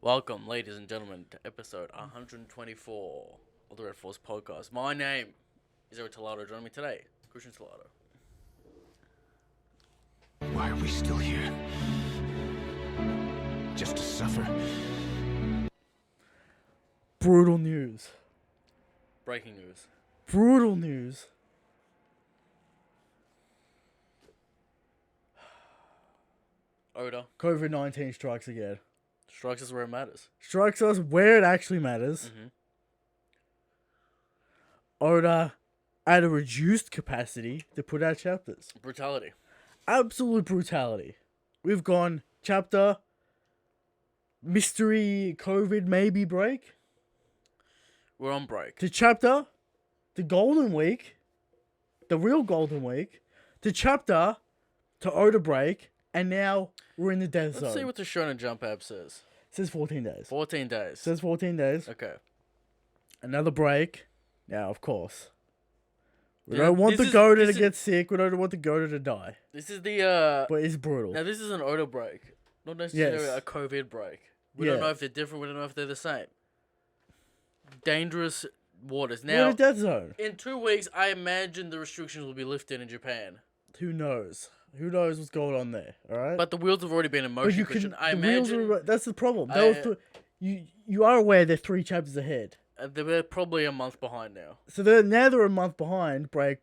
Welcome, ladies and gentlemen, to episode 124 of the Red Force Podcast. My name is Eric Tolato. Joining me today, Christian Tolato. Why are we still here? Just to suffer? Brutal news. Breaking news. Brutal news. Oda COVID-19 strikes again. strikes us where it matters. Strikes us where it actually matters. Oda at a reduced capacity to put out chapters. Brutality. Absolute brutality. We've gone chapter, mystery, COVID maybe break, We're on break. to chapter, the golden week, the real golden week, to chapter, to Oda break, and now we're in the death Let's zone. see what the Shonen Jump app says. It says 14 days. 14 days. Says 14 days. Okay. Another break. Now, of course. We Yeah, don't want this the Goda to is- get sick. We don't want the Goda to die. This is the, But it's brutal. Now, this is an Oda break. Not necessarily Yes. a COVID break. We don't Yeah. know if they're different. We don't know if they're the same. Dangerous waters. We're in Now, a death zone. in 2 weeks, I imagine the restrictions will be lifted in Japan. Who knows? Who knows what's going on there? All right. But the wheels have already been in But motion, you Christian. can. I the wheels imagine are, that's the problem. I- You are aware they're 3 chapters ahead. they're probably a month behind now. So they're a month behind. Break.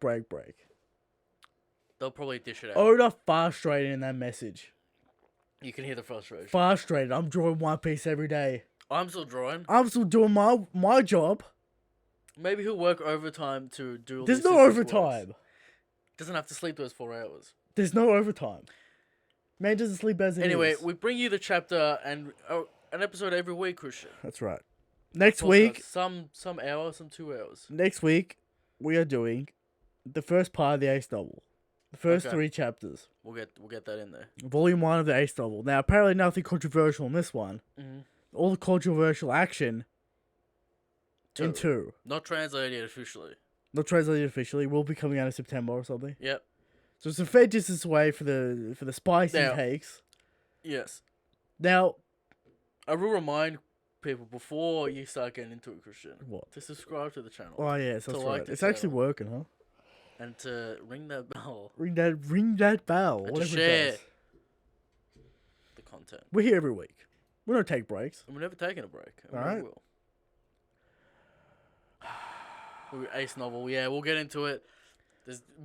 They'll probably dish it out. Oda frustrated in that message. You can hear the frustration. Frustrated. I'm drawing One Piece every day. I'm still drawing. I'm still doing my job. Maybe he'll work overtime to do all There's these no assistance works. overtime. Doesn't have to sleep those 4 hours. There's no overtime. Man doesn't sleep as it Anyway, is. we bring you the chapter and an episode every week, Christian. That's right. Next Podcast. week, Some hour, some 2 hours. we are doing the first part of the Ace novel. The first Okay. 3 chapters. We'll get that in there. Volume 1 of the Ace novel. Now, apparently nothing controversial in this one. Mm-hmm. All the controversial action in 2. Not translated yet officially. Not translated officially. Will be coming out in September or something. Yep. So it's a fair distance away for the spicy Now- takes. Yes. Now, I will remind people before you start getting into it, Christian, what? to subscribe to the channel Oh, yes, that's To right. like the It's actually channel. working, huh? and to ring that bell. Ring that bell. And to Whatever share it does. the content. We're here every week. We don't take breaks. And we're never taking a break. And we Alright. never will. Ace novel, yeah, we'll get into it.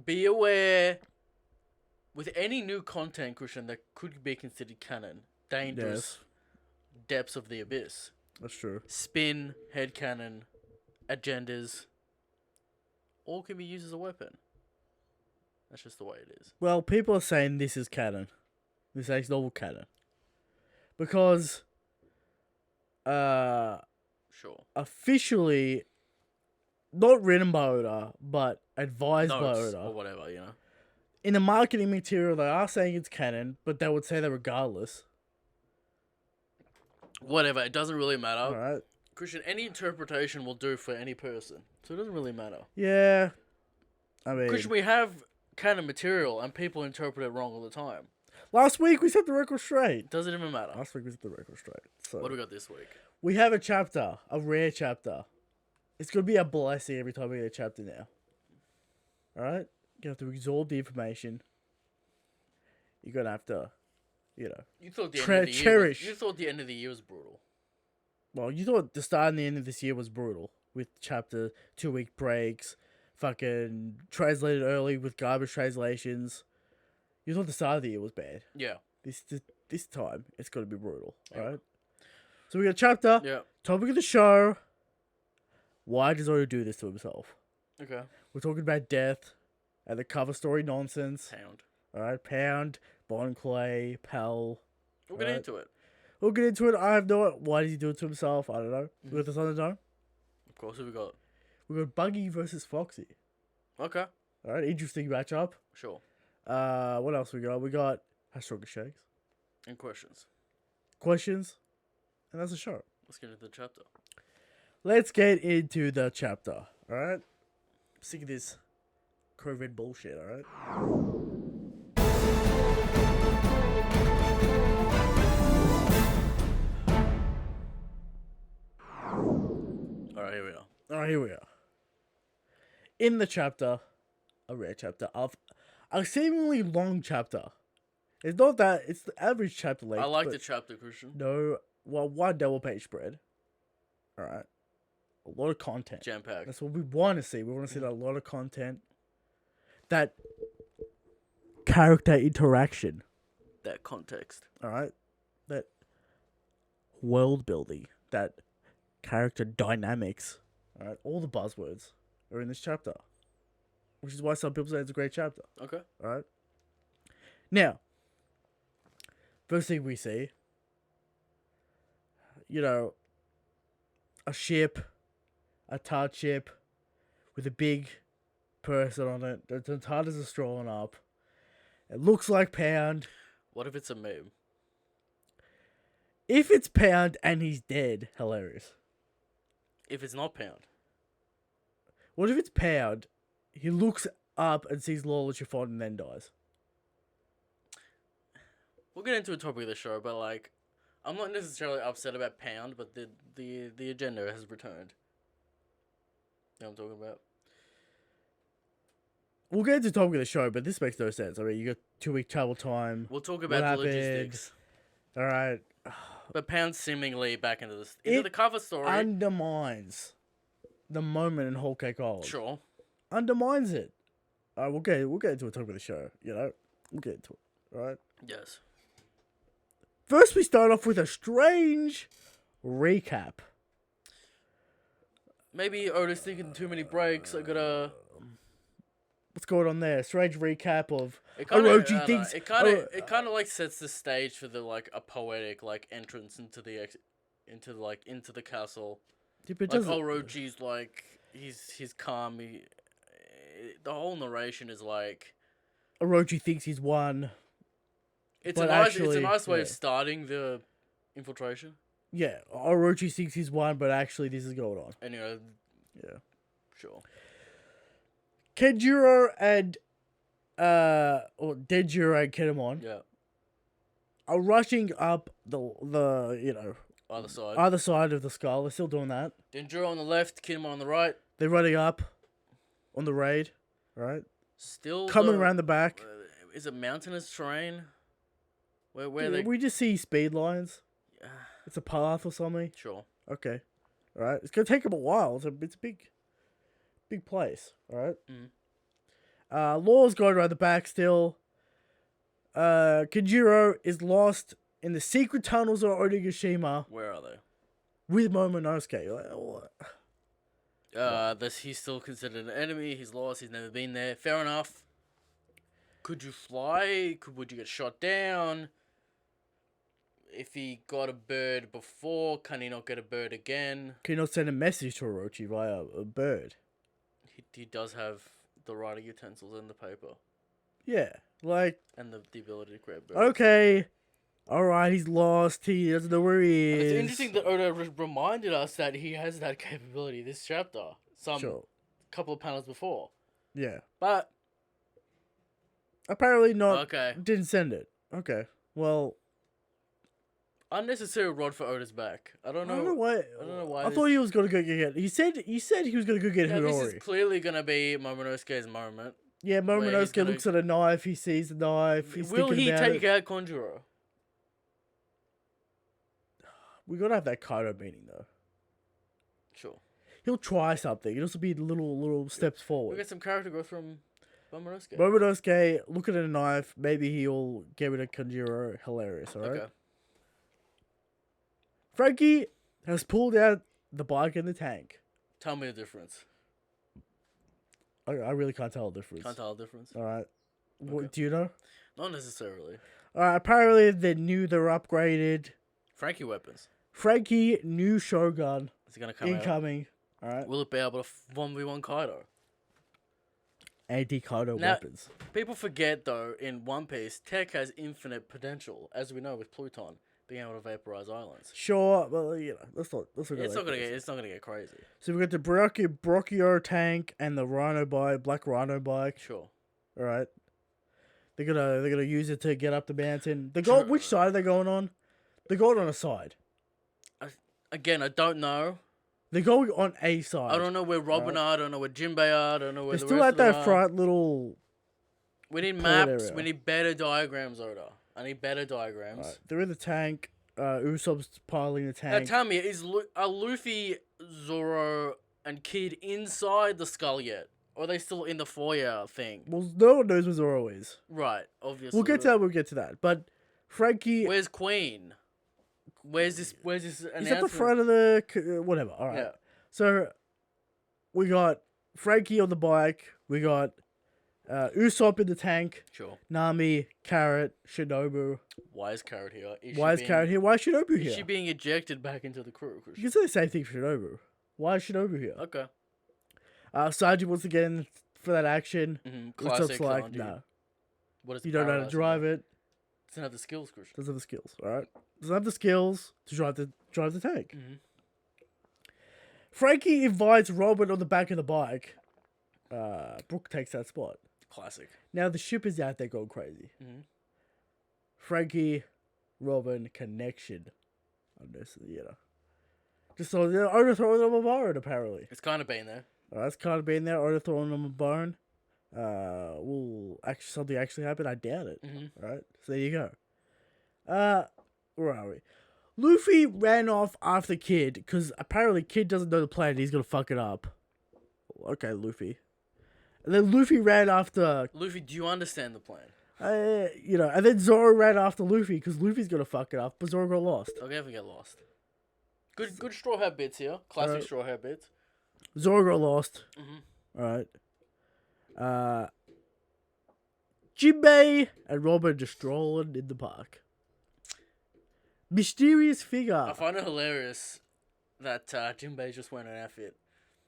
Be aware, with any new content, Christian, that could be considered canon, dangerous depths of the abyss, That's true. spin, headcanon, agendas, all can be used as a weapon. That's just the way it is. Well, people are saying this is canon. This Ace novel canon. Because Sure. officially not written by Oda, but advised by Notes or Oda. whatever, you know. In the marketing material they are saying it's canon, but they would say that regardless. Whatever, it doesn't really matter. Alright. Christian, any interpretation will do for any person. So it doesn't really matter. Yeah. I mean, Christian, we have canon material and people interpret it wrong all the time. last week we set the record straight. Doesn't even matter. Last week we set the record straight. So What do we got this week? we have a chapter, a rare chapter. It's gonna be a blessing every time we get a chapter now. Alright? You have to absorb the information. You're gonna have to, You thought the Tre- end of the year cherish. you thought the end of the year was brutal. well, you thought the start and the end of this year was brutal. With chapter 2-week breaks, fucking translated early with garbage translations. You thought the start of the year was bad. Yeah. This time, it's gonna be brutal. Alright? So we got a chapter, Yeah. topic of the show. Why does Oda do this to himself? Okay. We're talking about death and the cover story nonsense. Pound. Alright, Pound, Bon Clay, Pal. We'll get Right. into it. We'll get into it. I have no why does he do it to himself? I don't know. With the Thunder Dome. Of course, who we got? We got Buggy versus Foxy. Okay. Alright, interesting matchup. Sure. What else we got? We got How Strong Is Shakes? And questions. Questions. And that's a show. Let's get into the chapter. Let's get into the chapter. Alright? Sick of this COVID bullshit, alright? Alright, here we are. Alright, here we are. In the chapter, a rare chapter of a seemingly long chapter. It's not that, it's the average chapter length. I like but the chapter, Christian. no, well, one double page spread. Alright. A lot of content. Jam packed. That's what we want to see. We want to see that a lot of content. That character interaction. That context. Alright? That world building. That character dynamics. Alright? All the buzzwords are in this chapter. Which is why some people say it's a great chapter. Okay. Alright? Now, first thing we see, you know, a ship, a tart ship with a big person on it. The TARDIS is strolling up. It looks like Pound. What if it's a meme? If it's Pound and he's dead, hilarious. If it's not Pound? What if it's Pound, he looks up and sees Lola Chiffon and then dies? We'll get into a topic of the show, but like, I'm not necessarily upset about Pound, but the agenda has returned. You know what I'm talking about? We'll get into the topic of the show, but this makes no sense. I mean, you got 2-week travel time. We'll talk about the happened? logistics. Alright. But Pound seemingly back into the cover story. Undermines the moment in Whole Cake Island. Sure. Undermines it. Alright, we'll get into a topic of the show, you know? We'll get into it. Alright? Yes. First, we start off with a strange recap. Maybe Otis thinking too many breaks. I gotta. What's going on there? Strange recap of It kind Orochi thinks. It kind of like sets the stage for the like a poetic like entrance into the into the castle. Yeah, but Like Orochi's like he's calm. The whole narration is like. Orochi thinks he's won. It's but it's a actually, nice way of yeah. starting the infiltration. Yeah, Orochi thinks he's won, but actually this is going on. And Yeah. sure. Kenjiro and or Denjiro and Kinemon Yeah. are rushing up the Other side. of the skull. They're still doing that. Denjiro on the left, Kinema on the right. They're running up on the raid, right? Still Coming around the back. Is it mountainous terrain? Where Yeah, they? we just see speed lines. It's a path or something. Sure. Okay. All right. It's gonna take them a while. It's a big place. All right. Law's going around the back still. Kenjiro is lost in the secret tunnels of Onigashima Where are they? with Momonosuke. Like, what? He's still considered an enemy. He's lost. He's never been there. Fair enough. Could you fly? Would you get shot down? If he got a bird before, can he not get a bird again? Can you not send a message to Orochi via a bird? He does have the writing utensils and the paper. Yeah. Like, And the ability to create birds. okay. Alright, he's lost. He doesn't know where he And is. it's interesting that Oda reminded us that he has that capability this chapter. Couple of panels before. Yeah. But, Apparently not. okay. Didn't send it. Okay. Well, Unnecessary rod for Oda's back. I don't I know. don't know why. I don't know why. I thought he was gonna go get. He said he was gonna go get Yeah, this Hidori. is clearly gonna be Momonosuke's moment. Yeah, where he's Momonosuke gonna- looks at a knife. He sees the knife. He's Will thinking he about take it. out Konjuro? We gotta have that Kaido meeting though. Sure. He'll try something. It'll also be little steps We'll forward. get some character growth from Momonosuke. Momonosuke look at a knife. Maybe he'll get rid of Konjuro. Hilarious. All right. Okay. Frankie has pulled out the bike and the tank. Tell me the difference. I really can't tell the difference. Can't tell the difference. All right. Okay. What do you know? Not necessarily. All right. Apparently they knew they were upgraded. Frankie weapons. Frankie, new Shogun Is it gonna come out? incoming. All right. Will it be able to 1v1 Kaido? Anti-Kaido Now- weapons. People forget though, in One Piece, tech has infinite potential, as we know with Pluton being able to vaporize islands. Sure, but you know, let's not go It's that not gonna crazy. get crazy. So we got the Brachio tank and the Rhino bike, Black Rhino bike. Sure. All right. They're gonna use it to get up the mountain. They go. Which side are they going on? They're going on a side. Again, I don't know. They're going on a side. I don't know where Robin are. I don't know where Jinbei are. I don't know where They're the still rest at of them that are. front little. We need port maps. area. We need better diagrams, Oda. I need better diagrams. Right. They're in the tank. Usopp's piling the Now tank. tell me, are Luffy, Zoro, and Kid inside the skull yet? Or are they still in the foyer thing? Well, no one knows where Zoro is. Right, obviously. We'll get to that. We'll get to that. But Frankie. Where's Queen? Where's this He's announcement? at the front of the whatever. All right. Yeah. So we got Frankie on the bike. We got Usopp in the tank. Sure. Nami, Carrot, Shinobu. Why is Carrot here? Why is Carrot here? Why is Shinobu Is here? she being ejected back into the crew? You can say the same thing for Shinobu. Why is Shinobu here? Okay. Sanji wants to get in for that action. Classic Usopp's like, Sanji. nah, What is you don't know how to paradise drive mean? it. Doesn't have the skills, Christian. Doesn't have the skills. All right, doesn't have the skills to drive the tank. Frankie invites Robin on the back of the bike. Brooke takes that spot. Classic. Now the ship is out there going crazy. Frankie, Robin connection. On this, just so Oda throwing them a bone apparently. It's kind of been there. That's kind of been there. Oda throwing them a bone. Will actually something actually happen? I doubt it. Right. So there you go. Where are we? Luffy ran off after Kid because apparently Kid doesn't know the plan. And he's gonna fuck it up. Okay, Luffy. And then Luffy ran after. Luffy, do you understand the plan? And then Zoro ran after Luffy because Luffy's gonna fuck it up, but Zoro got lost. I'll never get lost. Good straw hat bits here. Classic straw hat bits. Zoro got lost. Alright. Jinbei and Robin just strolling in the park. Mysterious figure. I find it hilarious that Jinbei just went an outfit.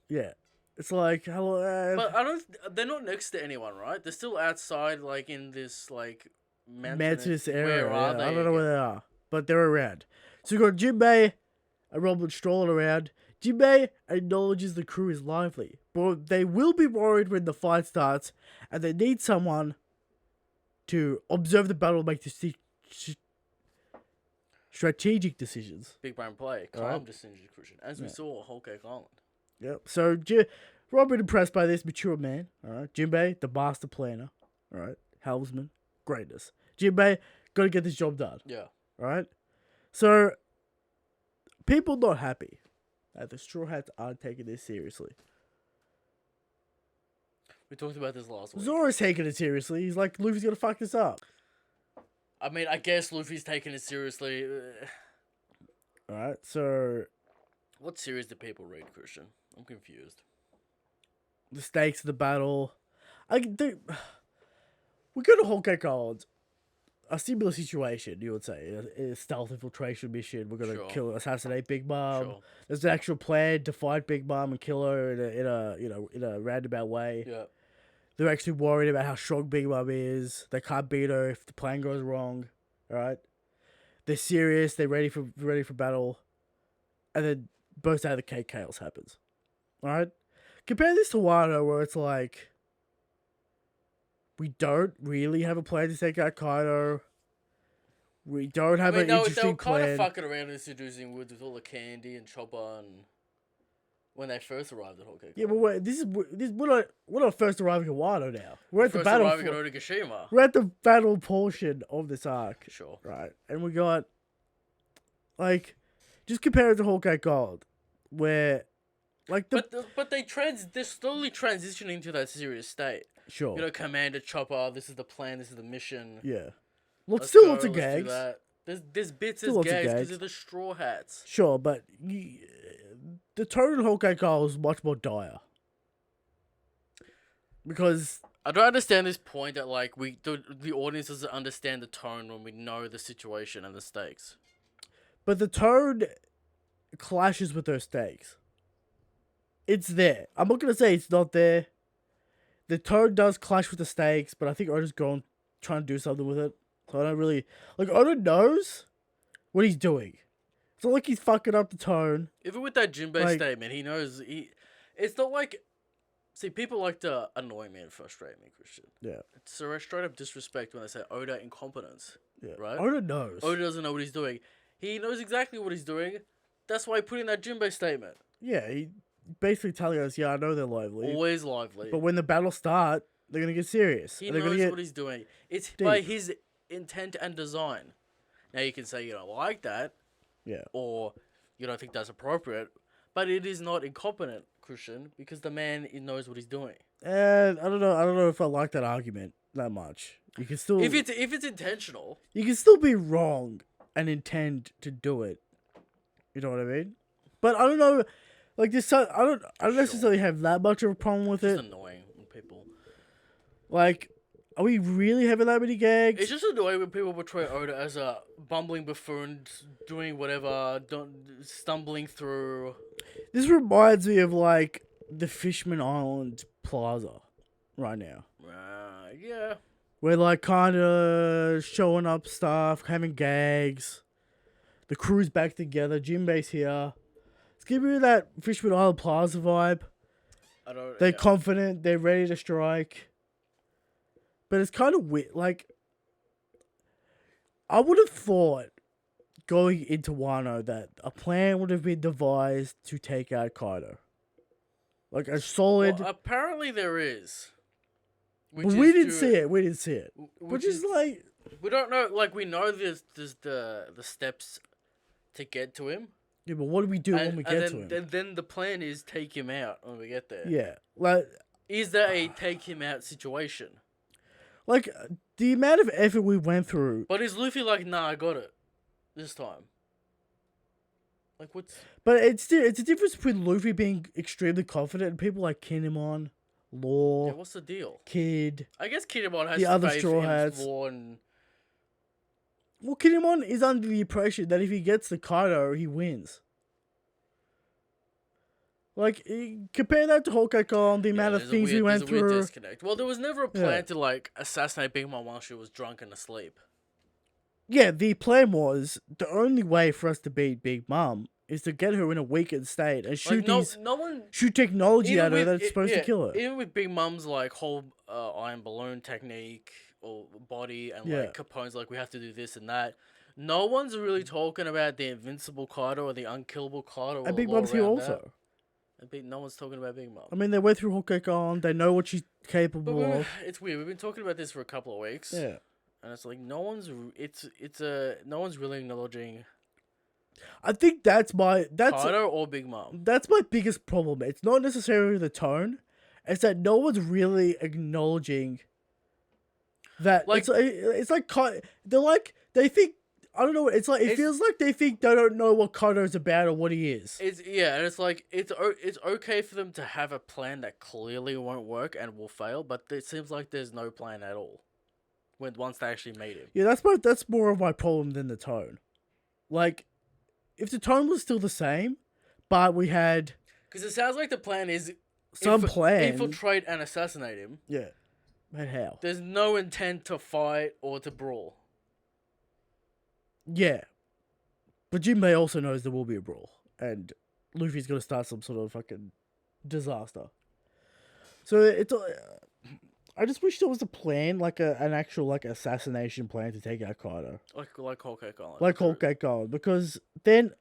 Yeah. It's like, hello. But I don't. They're not next to anyone, right? They're still outside, like in this like mountainous area. Where are they? I don't know where they are, but they're around. So you got Jinbei and Robin strolling around. Jinbei acknowledges the crew is lively, but they will be worried when the fight starts, and they need someone to observe the battle and make the strategic decisions. Big brain play, calm decision, Christian, as we saw Whole Cake Island. Yep. So Robin impressed by this mature man. All right. Jinbei, the master planner. All right. Helmsman, greatness. Jinbei, got to get this job done. Yeah. All right. So people not happy that the Straw Hats aren't taking this seriously. We talked about this last week. Zoro's taking it seriously. He's like, Luffy's gonna fuck this up. I mean, I guess Luffy's taking it seriously. All right. So What series do people read, Christian? I'm confused. the stakes of the battle. We go to Whole Cake Island. A similar situation, you would say. A stealth infiltration mission. We're gonna assassinate Big Mom. Sure. There's an actual plan to fight Big Mom and kill her in a roundabout way. Yeah. They're actually worried about how strong Big Mom is. They can't beat her if the plan goes wrong. Alright? They're serious, they're ready for battle. And then burst out of the cake, chaos happens. Alright? Compare this to Wano, where it's like, we don't really have a plan to take out Kaido. We don't have an interesting they were kind plan. of fucking around and seducing with all the candy and Chopper and when they first arrived at Whole Cake. Yeah, but we're not first arriving at Wano now. We're at the battle. Arriving at Onigashima. We're at the battle portion of this arc. Sure. Right, and we got like, just compare it to Whole Cake Gold, where like But they're slowly transitioning to that serious state. sure. You know, Commander Chopper, this is the plan, this is the mission. Yeah. Let's Still go, lots of let's do gags. that. There's bits Still as lots of gags because gags. of the Straw Hats. Sure, but the tone in Whole Cake Gold is much more dire. Because I don't understand this point that like the audience doesn't understand the tone when we know the situation and the stakes. but the tone clashes with those stakes. It's there. I'm not gonna say it's not there. The tone does clash with the stakes, but I think Oda's trying to do something with it. So I don't really Oda knows what he's doing. It's not like he's fucking up the tone. Even with that Jinbei statement, he knows it's not like. See, people like to annoy me and frustrate me, Christian. Yeah. It's a straight up disrespect when they say Oda incompetence. Yeah. Right? Oda knows. Oda doesn't know what he's doing. He knows exactly what he's doing. That's why he put in that Jinbei statement. Yeah, he basically telling us, yeah, I know they're lively, Always lively. but when the battles start, they're gonna get serious. He and they're knows gonna get what he's doing. It's deep. by his intent and design. Now you can say you don't like that, yeah. or you don't think that's appropriate, but it is not incompetent, Christian, because the man knows what he's doing. And I don't know. I don't know if I like that argument that much. You can still If it's intentional, you can still be wrong and intend to do it. You know what I mean? But I don't know. Like this, I don't necessarily have that much of a problem with it's it. annoying when people. Like, are we really having that many gags? It's just annoying when people portray Oda as a bumbling buffoon, doing whatever, stumbling through. This reminds me of like the Fishman Island Plaza right now. Yeah. We're like kind of showing up stuff, having gags. The crew's back together. Jinbei's here. It's giving me that Fishman Island Plaza vibe. They're confident. They're ready to strike. But it's kind of weird. Like, I would have thought going into Wano that a plan would have been devised to take out Kaido. Like a solid. Well, apparently there is. But we didn't see it. We didn't see it. Which is like. We don't know. Like, we know there's the steps to get to him. Yeah, but what do we do when we get to him? And then the plan is take him out when we get there. Yeah. Like. Is there a take him out situation? Like, the amount of effort we went through. But is Luffy like, nah, I got it this time? Like, what's... But it's a difference between Luffy being extremely confident and people like Kinemon, Law, Yeah, what's the deal? Kid. I guess Kinemon has The other faith Straw in Hats. Law and... Well, Kinemon is under the impression that if he gets the Kaido, he wins. Like, compare that to Whole Cake, the amount of things we went there's a weird through. disconnect. Well, there was never a plan to, like, assassinate Big Mom while she was drunk and asleep. Yeah, the plan was the only way for us to beat Big Mom is to get her in a weakened state and shoot shoot technology at her that's supposed to kill her. Even with Big Mom's like whole iron balloon technique or body and like Capone's like we have to do this and that. No one's really talking about the invincible Kaido or the unkillable Kaido. And Big Mom's here also. No one's talking about Big Mom. I mean, they went through Whole Cake, they know what she's capable of. It's weird. We've been talking about this for a couple of weeks. Yeah. And it's like no one's really acknowledging. I think that's Kaido or Big Mom. That's my biggest problem. It's not necessarily the tone; it's that no one's really acknowledging that. Like, it's like they're like they think. I don't know. It's like it feels like they think they don't know what Kaido's about or what he is. And it's like it's okay for them to have a plan that clearly won't work and will fail, but it seems like there's no plan at all. Once they actually made him. Yeah, that's more of my problem than the tone. Like, if the tone was still the same, but we had... Because it sounds like the plan is... plan. Infiltrate and assassinate him. Yeah. But how? There's no intent to fight or to brawl. Yeah. But Jinbei also knows there will be a brawl. And Luffy's going to start some sort of fucking disaster. So it's... I just wish there was a plan, like an actual like assassination plan to take out Kaido. Like Whole Cake Island. Like Whole Cake Island. Because then,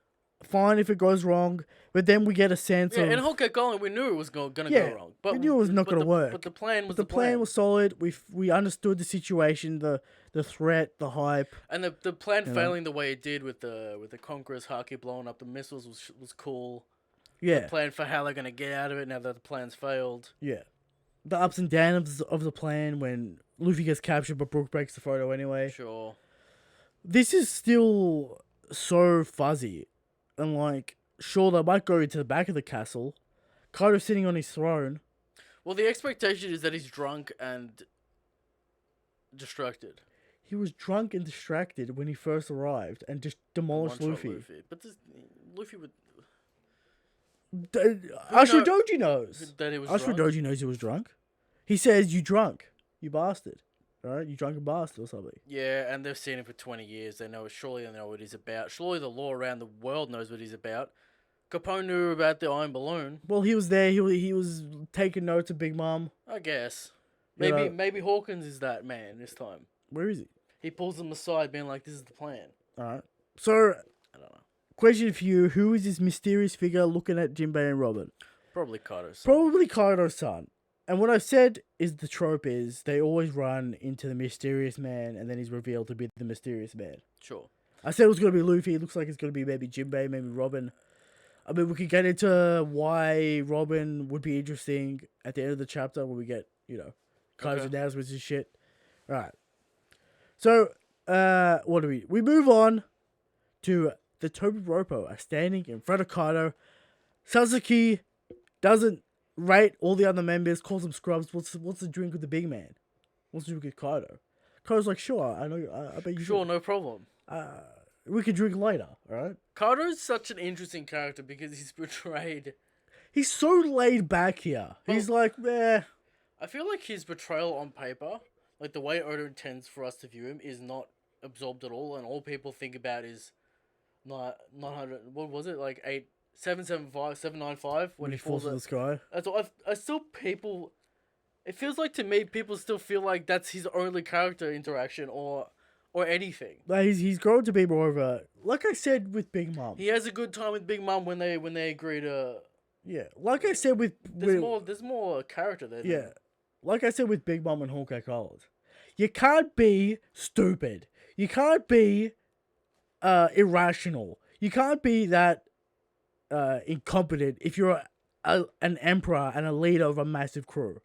fine if it goes wrong, but then we get a sense of... Yeah, in Whole Cake Island, we knew it was going to go wrong. But we knew it was not going to work. But the plan was the plan was solid. We understood the situation, the threat, the hype. And the plan failing the way it did with the Conqueror's Haki blowing up the missiles was cool. Yeah. The plan for how they're going to get out of it now that the plan's failed. Yeah. The ups and downs of the plan when Luffy gets captured but Brook breaks the photo anyway. Sure. This is still so fuzzy. And like, sure, they might go into the back of the castle. Kaido's sitting on his throne. Well, the expectation is that he's drunk and distracted. He was drunk and distracted when he first arrived and just demolished Luffy. But Luffy would... Ashura Doji knows. That he was Ashura Doji knows he was drunk. He says, "You drunk, you bastard." Right? You drunken bastard or something. Yeah, and they've seen him for 20 years. Surely they know what he's about. Surely the law around the world knows what he's about. Capone knew about the iron balloon. Well, he was there. He was taking notes of Big Mom. I guess. Maybe Hawkins is that man this time. Where is he? He pulls them aside being like, this is the plan. Alright. So, I don't know. question for you: who is this mysterious figure looking at Jinbei and Robin? Probably Kaido's. Probably Kaido's son. And what I've said is the trope is they always run into the mysterious man, and then he's revealed to be the mysterious man. Sure. I said it was going to be Luffy. It looks like it's going to be maybe Jinbei, maybe Robin. I mean, we could get into why Robin would be interesting at the end of the chapter when we get, Kaido's announcements and shit. Right. So, what do we move on to the Toby Roppo are standing in front of Kaido. Sasuke doesn't rate all the other members, calls them scrubs. What's the drink with the big man? What's the drink with Kaido? Kaido's like, sure, I know. I bet you. Sure, no problem. We could drink later, alright? Kaido's such an interesting character because he's portrayed. He's so laid back here. He's like, meh. I feel like his portrayal on paper, like the way Oda intends for us to view him, is not absorbed at all, and all people think about is 900. What was it? Like 795 when he falls in the sky. That's what I still people. It feels like to me people still feel like that's his only character interaction or anything. Like he's grown to be more of a, like I said with Big Mom. He has a good time with Big Mom when they agree to. Yeah, like I said with there's more character there. Yeah, like I said with Big Mom and Hawkeye Collins, you can't be stupid. You can't be irrational. You can't be that incompetent if you're an emperor and a leader of a massive crew.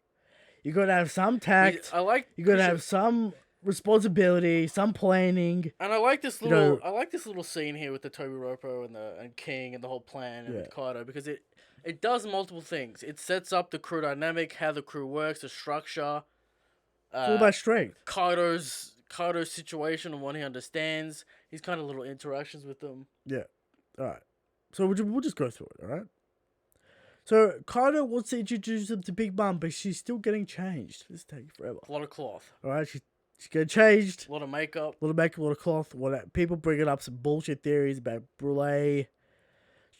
You gotta have some tact. You gotta have some responsibility, some planning. And I like this little I like this little scene here with the Toby Roppo and King and the whole plan and with Kaido because it does multiple things. It sets up the crew dynamic, how the crew works, the structure. It's all about strength. Kaido's situation and what he understands. His kind of little interactions with them. Yeah. All right. So we'll just go through it. All right. So Kaido wants to introduce him to Big Mom, but she's still getting changed. This is taking forever. A lot of cloth. All right. She's getting changed. A lot of makeup. A lot of cloth. People bringing up some bullshit theories about Brûlée.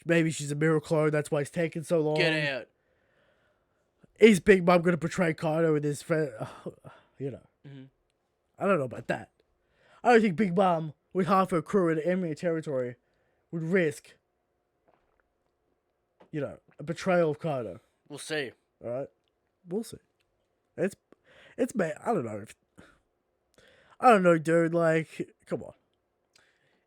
Maybe she's a miracle. That's why it's taking so long. Get out. Is Big Mom going to portray Kaido with his friend? Mm-hmm. I don't know about that. I don't think Big Mom, with half her crew in enemy territory, would risk, a betrayal of Kaido. We'll see. All right, we'll see. It's I don't know. I don't know, dude. Like, come on.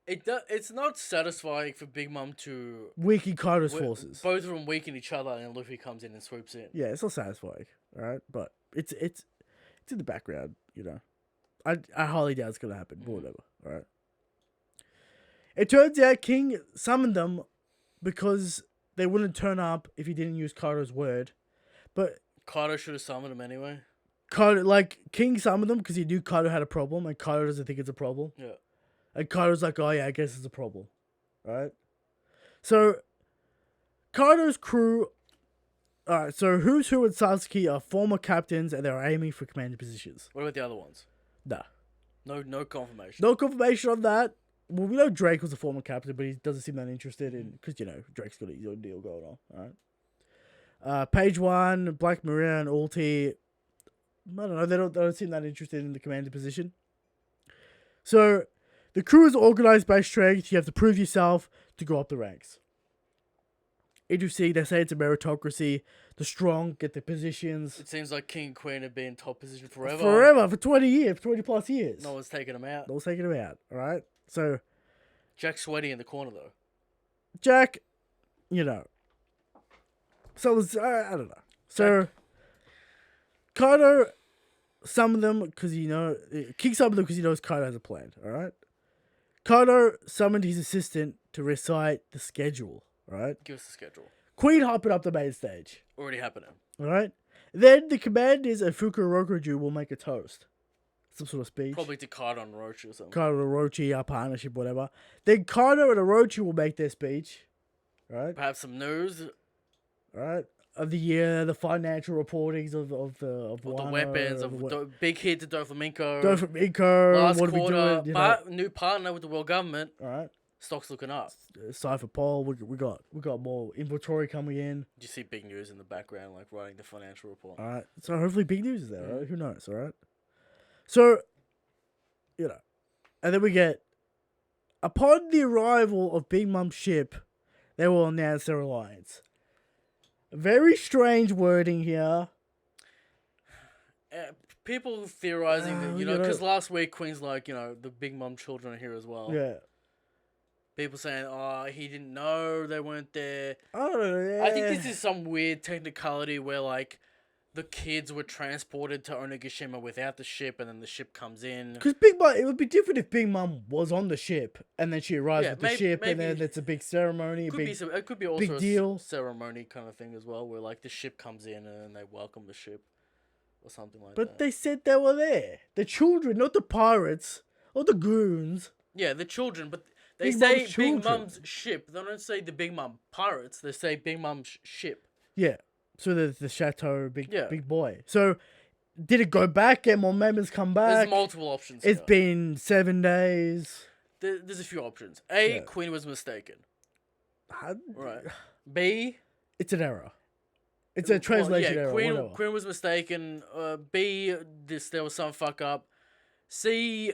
It's not satisfying for Big Mom to weaken Kaido's forces. Both of them weaken each other, and Luffy comes in and swoops in. Yeah, it's not satisfying. All right, but it's in the background. I highly doubt it's gonna happen. But whatever. All right. It turns out King summoned them because they wouldn't turn up if he didn't use Kaido's word. But Kaido should have summoned him anyway. King summoned them because he knew Kaido had a problem, and Kaido doesn't think it's a problem. Yeah. And Kaido's like, oh yeah, I guess it's a problem. Right? So, Kaido's crew... Alright, so who's who and Sasuke are former captains, and they're aiming for commanding positions. What about the other ones? No. No confirmation. No confirmation on that. Well, we know Drake was a former captain, but he doesn't seem that interested in... Because, Drake's got his own deal going on. Alright? Page 1, Black Maria and Ulti... I don't know, they don't seem that interested in the commander position. So, the crew is organized by strength. You have to prove yourself to go up the ranks. Interesting, they say it's a meritocracy. The strong get the positions. It seems like King and Queen have been in top position forever. For 20 plus years. No one's taking them out. Alright? So... Jack's sweaty in the corner, though. Jack, So, I don't know. So, Kaido summoned them because King summoned them because he knows Kaido has a plan, alright? Kaido summoned his assistant to recite the schedule, alright? Give us the schedule. Queen hopping up the main stage. Already happening. Alright? Then the commanders and Fuku Rokuju will make a toast. Some sort of speech. Probably to Kaido and Orochi or something. Kaido and Orochi, our partnership, whatever. Then Kaido and Orochi will make their speech. Right? Perhaps some news. Right? Of the year, the financial reportings of the Wano, weapons, big hit to Doflamingo. Last what quarter, are we doing? New partner with the world government. Alright. Stock's looking up. Cypher Paul, we got more inventory coming in. Do you see big news in the background, like writing the financial report? Alright. So hopefully big news is there, right? Who knows, alright? So, and then we get Upon the arrival of Big Mom's ship, they will announce their alliance. Very strange wording here. People theorizing that, you because know- last week Queen's like, the Big Mom children are here as well. Yeah. People saying, he didn't know they weren't there. I don't know. Yeah. I think this is some weird technicality where, like, the kids were transported to Onigashima without the ship, and then the ship comes in. Because Big Mom, it would be different if Big Mom was on the ship, and then she arrives with the maybe- ship, and maybe- then it's a big ceremony. It could be also big deal. a ceremony kind of thing as well, where, like, the ship comes in and then they welcome the ship. Or something like that. But they said they were there. The children, not the pirates, or the goons. Yeah, the children, but they Big say Mom's Big children. Mom's ship. They don't say the Big Mom pirates. They say Big Mom's ship. Yeah. So there's the chateau, Yeah. big boy. So did it go back? Get more members come back? There's multiple options. It's here. been 7 days. There's a few options. A, Yeah. Queen was mistaken. How- Right. B, It's an error. It's a translation error. Queen, whatever. Queen was mistaken. B, there was some fuck up. C,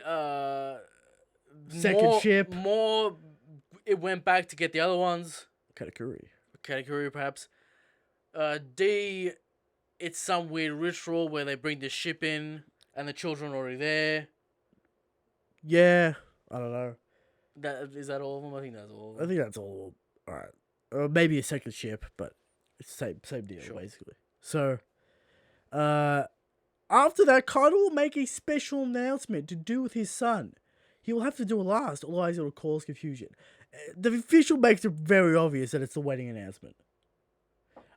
Second ship. More, it went back to get the other ones. Katakuri. Perhaps. D, it's some weird ritual where they bring the ship in and the children are already there. Yeah. I don't know. Is that all of them? I think that's all of I them. think that's all. Alright. Maybe a second ship, but it's the same deal, Sure. basically. So, after that, Kaido will make a special announcement to do with his son. He will have to do it last, otherwise it will cause confusion. The official makes it very obvious that it's the wedding announcement.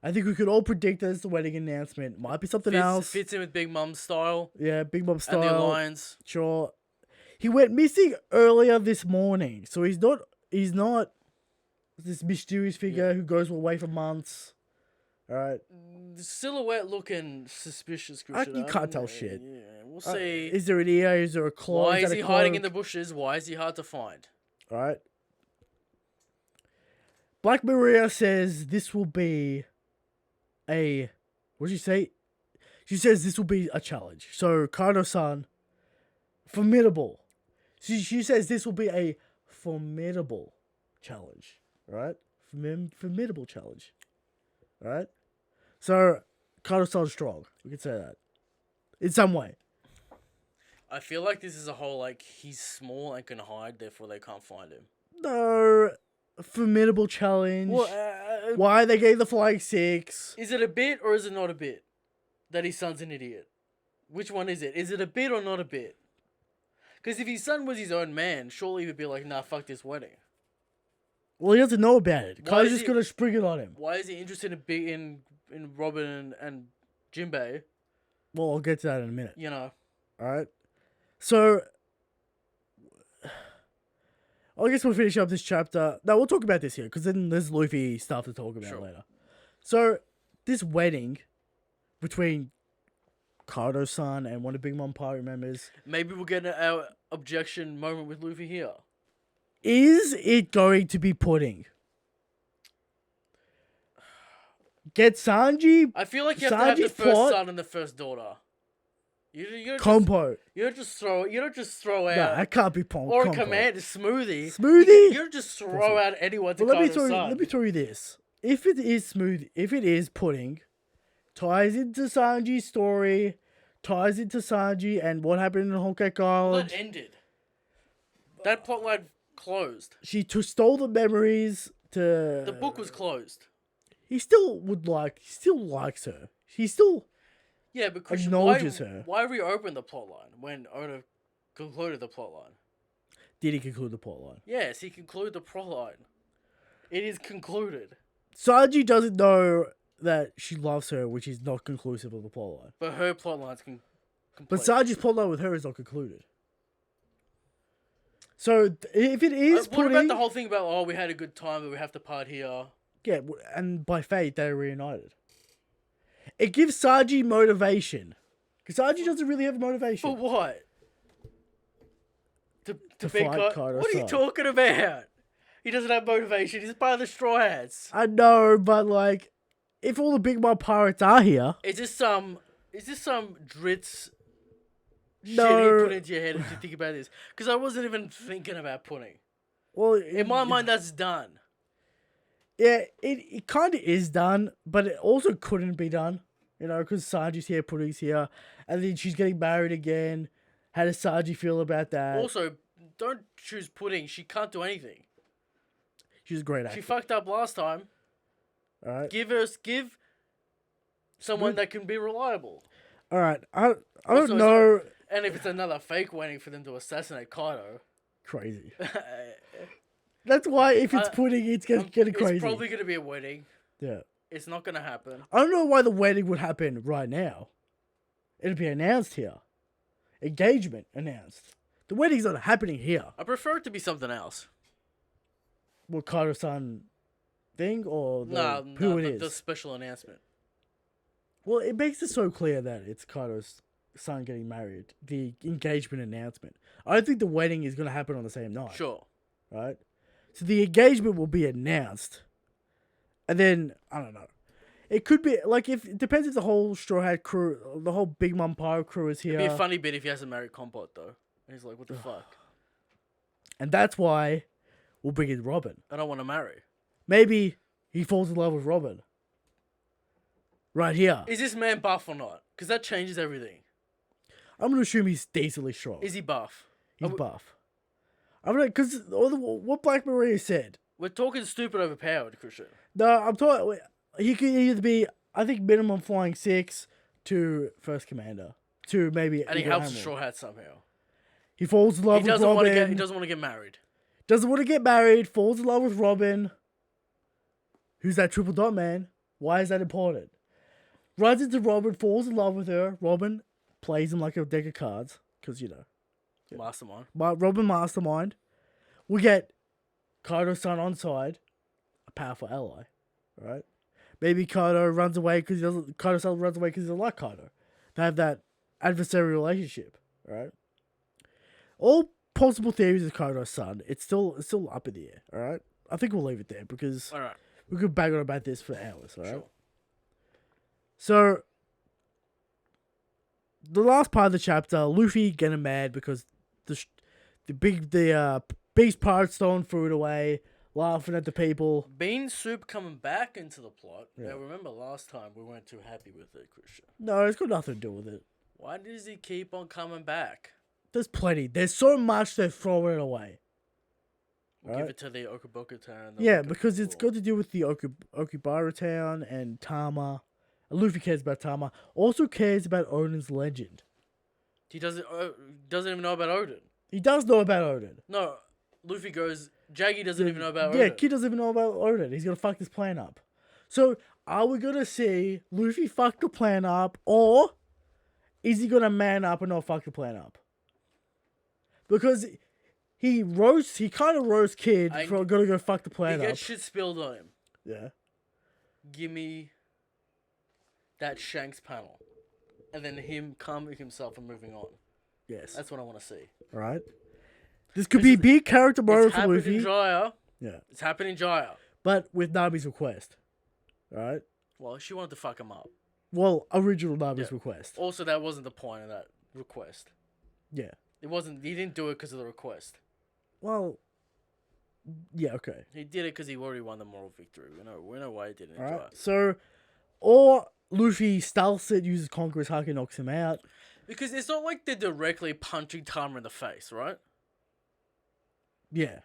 I think we could all predict that it's the wedding announcement. Might be something else. Fits in with Big Mom's style Yeah, Big Mom style. and the alliance. Sure. He went missing earlier this morning, so he's not this mysterious figure who goes away for months. Alright. Silhouette looking suspicious. Christian. You can't tell shit. Yeah, we'll see. Is there an ear? Is there a claw? Why is that he a hiding in cloak? the bushes? Why is he hard to find? Alright. Black Maria says this will be a... What did she say? She says this will be a challenge. So, Kaido-san, formidable. She says this will be a formidable challenge. Right? Formidable challenge. Alright? So, Kaido-san's strong. We can say that. In some way. I feel like this is a whole, like, he's small and can hide, therefore they can't find him. No. Formidable challenge. Well, Why they gave the Flying Six. is it a bit or is it not a bit? That his son's an idiot. Which one is it? Is it a bit or not a bit? Because if his son was his own man, surely he would be like, nah, fuck this wedding. Well, he doesn't know about it. Why Kaido's is just he- gonna spring it on him. Why is he interested in Robin and Jinbei? Well, I'll get to that in a minute. You know. Alright? So, I guess we'll finish up this chapter. No, we'll talk about this here, because then there's Luffy stuff to talk about Sure. later. So, this wedding between Kaido-san and one of Big Mom Pirate members, Maybe we'll get our objection moment with Luffy here. is it going to be pudding? Get Sanji, I feel like you have to have the Sanji's first plot- son and the first daughter. You don't Compo. you don't just throw No, out that can't be Compo. or a command smoothie. Smoothie? You don't just throw out anyone to Well, let Kaido's son. me throw you this. If it is smooth, if it is pudding, ties into Sanji's story, ties into Sanji and what happened in Honkai Island. That ended. That plotline closed. She stole the memories to. The book was closed. He still likes her. He still. Yeah, but Christian, Acknowledges her. Why reopen the plotline when Oda concluded the plotline? Did he conclude the plotline? Yes, he concluded the plotline. It is concluded. Sanji doesn't know that she loves her, which is not conclusive of the plotline. But her plotline's complete. But Sanji's plotline with her is not concluded. So if it is what pudding, about the whole thing about, we had a good time, but we have to part here? yeah, and by fate they're reunited. It gives Sanji motivation, because Sanji doesn't really have motivation. For what? To To beat fight What are you Kaido-san. talking about? He doesn't have motivation. He's part of the Straw Hats. I know, but like, if all the Big Mom pirates are here, Is this some Dritz shit he No. put into your head as you think about this? Because I wasn't even thinking about pudding. Well, In my mind, that's done. yeah, it kind of is done, but it also couldn't be done. You know, because Sanji's here, Pudding's here, and then she's getting married again. How does Sanji feel about that? Also, don't choose Pudding. She can't do anything. She's a great actor. She fucked up last time. All right. Give someone that can be reliable. All right. I Also, don't know. And if it's another fake wedding for them to assassinate Kaido, Crazy. That's why if it's Pudding, it's getting crazy. it's probably gonna be a wedding. Yeah. It's not gonna happen. I don't know why the wedding would happen right now. It'd be announced here. Engagement announced. The wedding's not happening here. I prefer it to be something else. What Kaido-san thing or No, it is? the special announcement. Well, it makes it so clear that it's Kaido's son getting married. The engagement announcement. I don't think the wedding is going to happen on the same night. Sure. Right? So the engagement will be announced. And then, I don't know. It could be, like, if it depends if the whole Straw Hat crew, the whole Big Mom Pyro crew is here. It'd be a funny bit if he hasn't married Compot, though. And he's like, what the fuck? And that's why we'll bring in Robin. I don't want to marry. Maybe he falls in love with Robin. Right here. Is this man buff or not? Because that changes everything. I'm going to assume he's decently strong. Is he buff? He's buff. I'm going to, because what Black Maria said. We're talking stupid overpowered, Christian. No, I'm talking, he could either be, I think, minimum flying 6 to first commander. To maybe. And he helps the Straw Hat somehow. He falls in love with Robin. He doesn't want to get married. Doesn't want to get married. Falls in love with Robin. Who's that triple dot man? Why is that important? Runs into Robin, falls in love with her. Robin plays him like a deck of cards. Because, you know. Mastermind. Robin Mastermind. We get Kaido-san on side. A powerful ally. Right? Maybe Kaido runs away because Kaido-san runs away because he doesn't like Kaido. They have that adversarial relationship. Right? All possible theories of Kaido-san. It's still up in the air. Alright? I think we'll leave it there because we could bang on about this for hours. Alright? Sure. So, the last part of the chapter, Luffy getting mad because the Beast Pirate Stone threw it away, laughing at the people. Bean Soup coming back into the plot. Yeah. Now, remember last time we weren't too happy with it, Christian. No, it's got nothing to do with it. Why does he keep on coming back? There's plenty. There's so much they're throwing it away. We'll give it to the Okaboka town. Yeah, because it's got to do with the Okibara town and Tama. Luffy cares about Tama. Also cares about Odin's legend. He doesn't even know about Odin. He does know about Odin. No, Luffy goes, Jaggy doesn't even know about Odin. Yeah, Kid doesn't even know about Odin. He's going to fuck this plan up. So, are we going to see Luffy fuck the plan up, or is he going to man up and not fuck the plan up? Because he kind of roasts Kid for going to go fuck the plan up. He gets shit spilled on him. Yeah. Give me that Shanks panel. And then him calming himself and moving on. Yes. That's what I want to see. All right. This could be a big character moment for Luffy. It's happening in Jaya. Yeah. It's happening in Jaya. But with Nami's request. All right. Well, she wanted to fuck him up. Well, original Nami's request. Also, that wasn't the point of that request. Yeah. It wasn't. He didn't do it because of the request. Well, yeah, okay. He did it because he already won the moral victory. We know why he didn't enjoy it. So, or Luffy stealths it, uses Conqueror's Haka, knocks him out. Because it's not like they're directly punching Tama in the face, right? Yeah.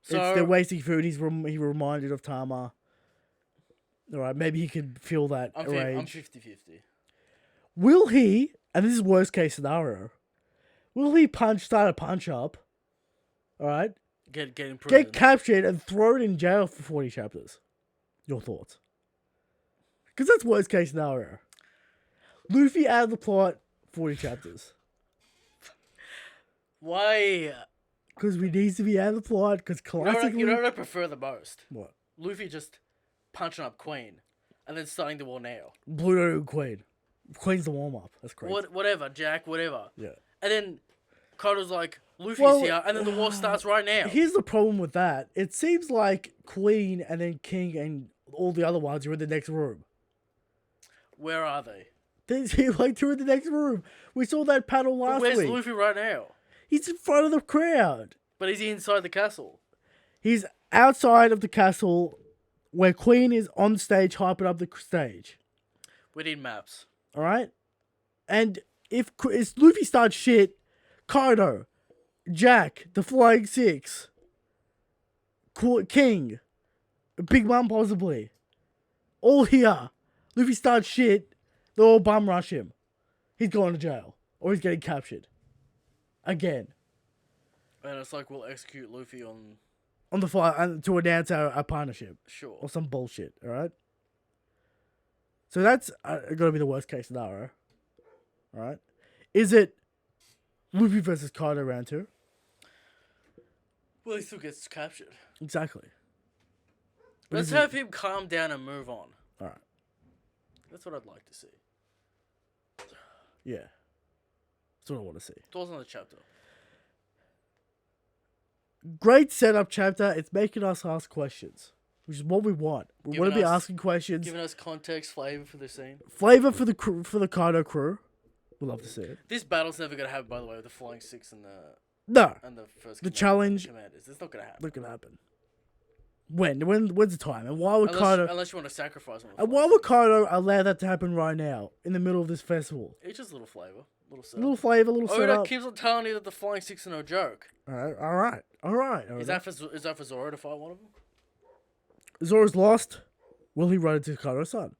So they're wasting food. He reminded of Tama. All right, maybe he could feel that rage. I'm 50-50. Will he, and this is worst case scenario, will he start a punch up, all right? Get captured and thrown in jail for 40 chapters? Your thoughts? Because that's worst case scenario. Luffy out of the plot, 40 chapters. Why? Because we need to be out of the plot, because classically... You know what I prefer the most? What? Luffy just punching up Queen, and then starting the war now. Blue Note Queen. Queen's the warm-up. That's crazy. Whatever, Jack, whatever. Yeah. And then Kaido's like, Luffy's here, and then the war starts right now. Here's the problem with that. It seems like Queen and then King and all the other ones are in the next room. Where are they? They seem like they're in the next room. We saw that panel last week. Where's Luffy right now? He's in front of the crowd. But is he inside the castle? He's outside of the castle where Queen is on stage hyping up the stage. We need maps. Alright? And if Luffy starts shit, Kaido, Jack, the Flying Six, King, Big Mom possibly, all here. Luffy starts shit, they all bum rush him. He's going to jail. Or he's getting captured. Again. And it's like we'll execute Luffy on the fly to announce our partnership. Sure. Or some bullshit, alright? So that's gotta be the worst case scenario. Alright? Is it Luffy versus Kaido round 2? Well, he still gets captured. Exactly. Let's have him calm down and move on. Alright. That's what I'd like to see. Yeah. That's what I want to see. Thoughts on the chapter? Great setup chapter. It's making us ask questions, which is what we want. We want to be asking questions. Giving us context, flavor for the scene. Flavor for the crew, for the Kaido crew. We'd love to see it. This battle's never gonna happen, by the way, with the Flying Six and the No. and the first challenge. commanders. It's not gonna happen. Not gonna happen. When's the time? And why would Kaido? Unless you want to sacrifice one. And why would Kaido allow that to happen right now in the middle of this festival? It's just a little flavor, Little flavor, little Oda setup. keeps on telling you that the Flying Six are no joke. All right. Is that for Zoro to fight one of them? Zoro's lost. Will he run into Kaido's son?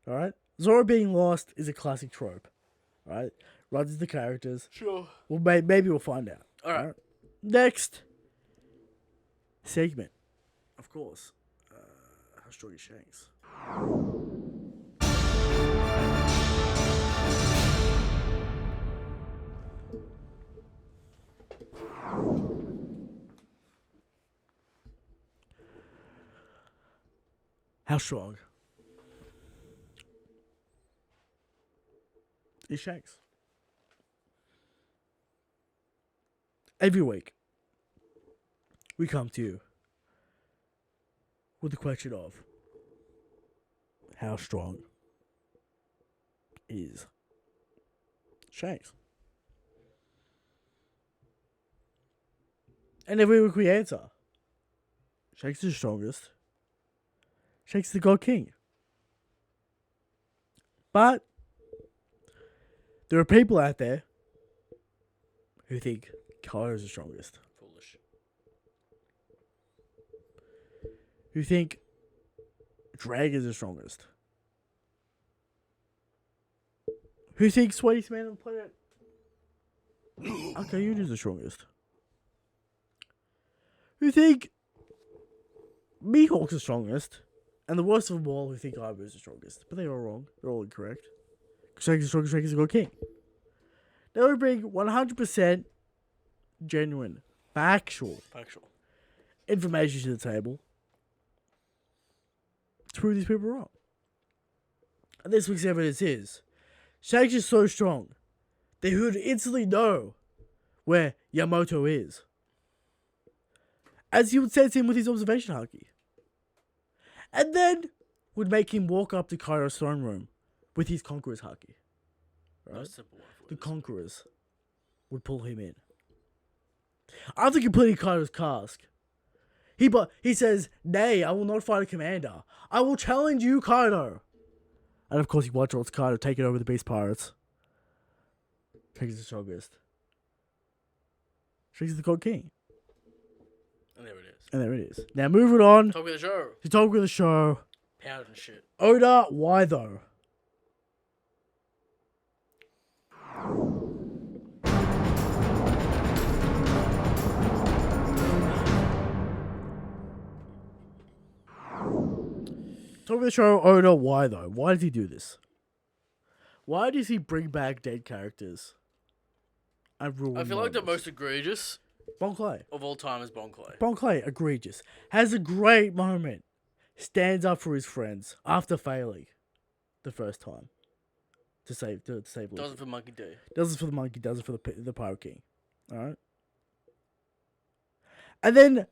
All right. Zoro being lost is a classic trope. All right. Runs into characters. Sure. Well, maybe we'll find out. All right. Next segment, of course. How strong is Shanks? How strong is Shanks? Every week, we come to you with the question of how strong is Shanks? And every week we answer, Shanks is the strongest. Shanks is the God King. But there are people out there who think Kaido is the strongest. Foolish. Who think Drag is the strongest. Who thinks Sweetest Man on the planet Akayudu is the strongest. Who think Mihawk's the strongest. And the worst of them all who think Ibu is the strongest. But they're all wrong. They're all incorrect. Shanks is the strongest, Shanks is the God King. Now we bring 100% genuine, factual information to the table to prove these people wrong. And this week's evidence is Shanks is so strong that he would instantly know where Yamato is, as he would sense him with his observation haki. And then would make him walk up to Kaido's throne room with his Conqueror's haki. Right? The Conquerors would pull him in. After completing Kaido's task, he says, "Nay, I will not fight a commander. I will challenge you, Kaido." And of course, he watches Kaido taking over the Beast Pirates. Shanks is the strongest. Shanks is the God King. And there it is. Now moving on. Talk with the show. To talk with the show. Powdered and shit. Oda, why though? Talk with the show, Oda, why though? Why does he do this? Why does he bring back dead characters? I feel like the most egregious Bon Clay of all time is Bon Clay. Bon Clay, egregious. Has a great moment. Stands up for his friends after failing the first time to save Luffy. Does it for Monkey D. Does it for the monkey, does it for the Pirate King. Alright? And then,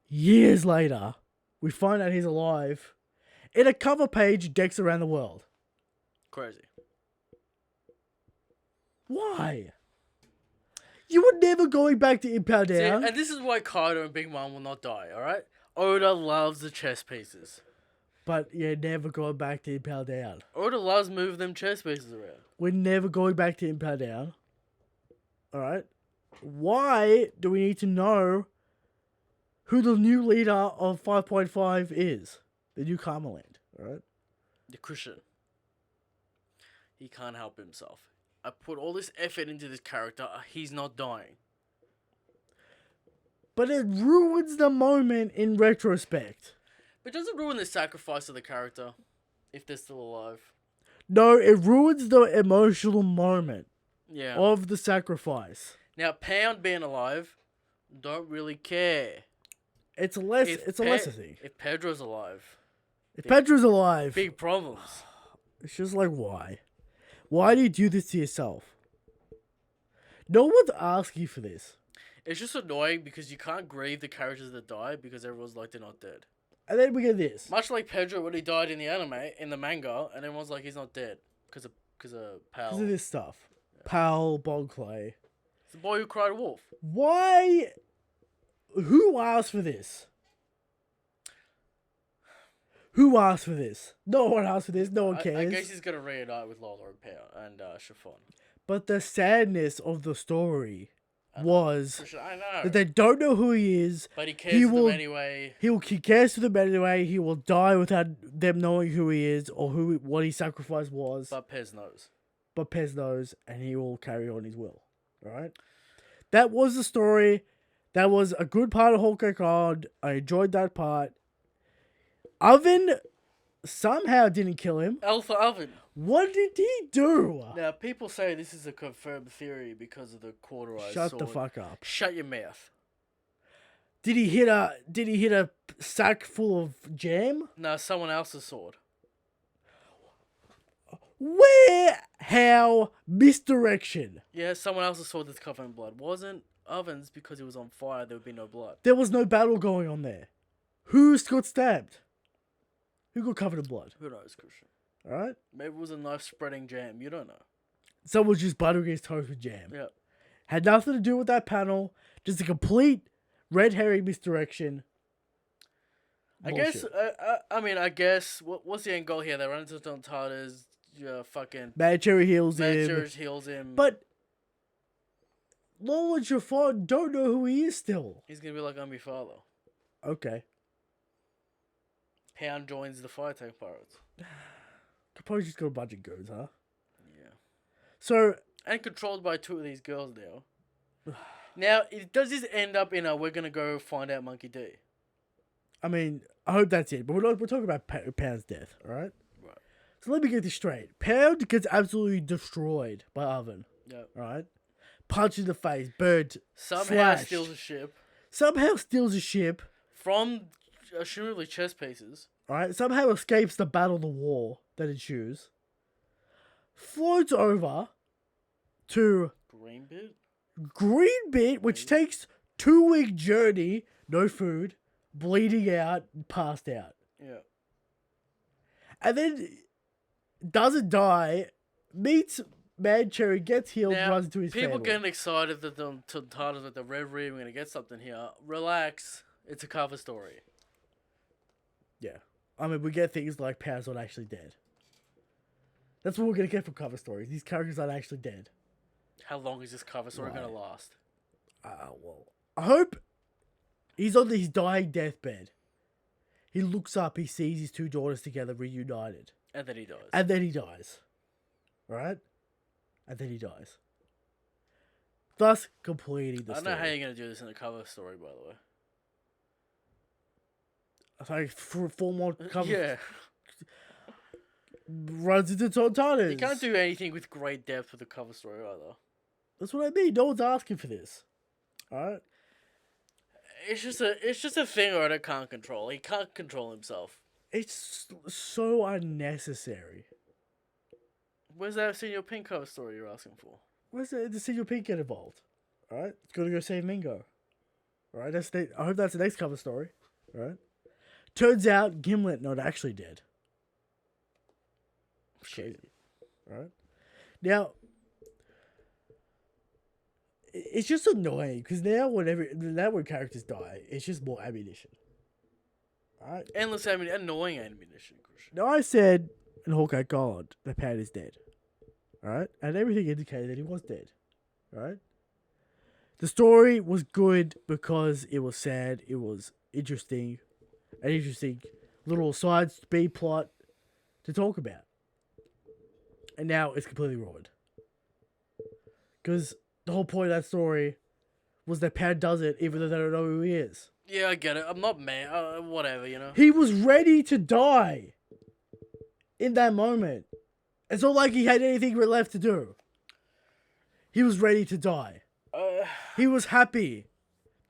years later, we find out he's alive in a cover page decks around the world. Crazy. Why? You were never going back to Impel See, Down. and this is why Kaido and Big Mom will not die, alright? Oda loves the chess pieces. But you're never going back to Impel Down. Oda loves moving them chess pieces around. We're never going back to Impel Down. Alright? Why do we need to know who the new leader of 5.5 is? The new Karma Land, alright? The Christian. He can't help himself. I put all this effort into this character. He's not dying. But it ruins the moment in retrospect. But does it ruin the sacrifice of the character if they're still alive? No, it ruins the emotional moment Yeah. of the sacrifice. Now, Pound being alive, don't really care. It's a lesser thing. If Pedro's alive, If Pedro's alive, big problems. it's just like, why? Why do you do this to yourself? No one's asking for this. It's just annoying because you can't grieve the characters that die because everyone's like they're not dead. And then we get this. Much like Pedro when he died in the anime, in the manga, and everyone's like he's not dead because of Pal. Because of this stuff. Pal, Bogclay. It's the boy who cried wolf. Why? Who asked for this? Who asked for this? No one asked for this. No one cares. I guess he's gonna reunite with Lola and Pound and Chiffon. But the sadness of the story was I know. that they don't know who he is. But he cares for them anyway. He cares for them anyway. He will die without them knowing who he is or what his sacrifice was. But Pez knows. But Pez knows, and he will carry on his will. Alright? That was the story. That was a good part of Hawkeye Card. I enjoyed that part. Oven somehow didn't kill him. Alpha Oven. What did he do? Now, people say this is a confirmed theory because of the cauterized Shut sword. the fuck up. Shut your mouth. Did he hit a sack full of jam? No, someone else's sword. Where? How? Misdirection. Yeah, someone else's sword that's covered in blood. Wasn't Oven's because he was on fire, there would be no blood. There was no battle going on there. Who got stabbed? Who got covered in blood? Who knows, Christian? Alright? Maybe it was a knife spreading jam. You don't know. Someone just buttering his toast with jam. Yeah. Had nothing to do with that panel. Just a complete red herring misdirection. Bullshit. I guess, what's the end goal here? They run into the Tatars, fucking... Mad Cherry heals him. Mad Cherry heals him. But Lola and Chiffon don't know who he is still. He's gonna be like, I'm your father. Okay. Pound joins the fire tank pirates. Probably just got a bunch of goons, huh? Yeah. So... And controlled by two of these girls now. Now, does this end up in a we're gonna go find out Monkey D? I mean, I hope that's it. But we're talking about Pound's death, alright? Right. So let me get this straight. Pound gets absolutely destroyed by Oven. Yep. Alright? Punch in the face, burnt, Somehow slashed. steals a ship. Somehow steals a ship. From, assumably, chess pieces. Alright? Somehow escapes the battle of the war that ensues. Floats over to Greenbit, which takes 2-week journey, no food, bleeding out, passed out. Yeah. And then doesn't die, meets Mad Cherry, gets healed, Now, runs into his people family. getting excited that the Tatars with the Red Reed, we're going to get something here. Relax. It's a cover story. Yeah. I mean, we get things like Pound's not actually dead. That's what we're going to get from cover stories. These characters aren't actually dead. How long is this cover story going to last? Well, I hope he's on his dying deathbed. He looks up, he sees his two daughters together, reunited. And then he dies. And then he dies. Right? And then he dies. Thus completing the I don't story. know how you're going to do this in a cover story, by the way. Sorry, for 4 more cover. Yeah. Runs into Tontanas. You can't do anything with great depth with a cover story either. That's what I mean. No one's asking for this. Alright? It's just a thing Oda can't control. He can't control himself. It's so unnecessary. Where's that Senior Pink cover story you're asking for? Where's the Senior Pink get involved? Alright? It's gotta go save Mingo. Alright? I hope that's the next cover story. Alright? Turns out Gimlet not actually dead. Crazy. Alright? Now, it's just annoying because now when characters die, it's just more ammunition. Alright? Endless annoying ammunition, Christian. Now I said in Hawkeye God that Pat is dead. Alright? And everything indicated that he was dead. Alright? The story was good because it was sad, it was interesting, an interesting little side B plot to talk about. And now it's completely ruined. Because the whole point of that story was that Pat does it even though they don't know who he is. Yeah, I get it. I'm not mad. Whatever, you know. He was ready to die in that moment. It's not like he had anything left to do. He was ready to die. He was happy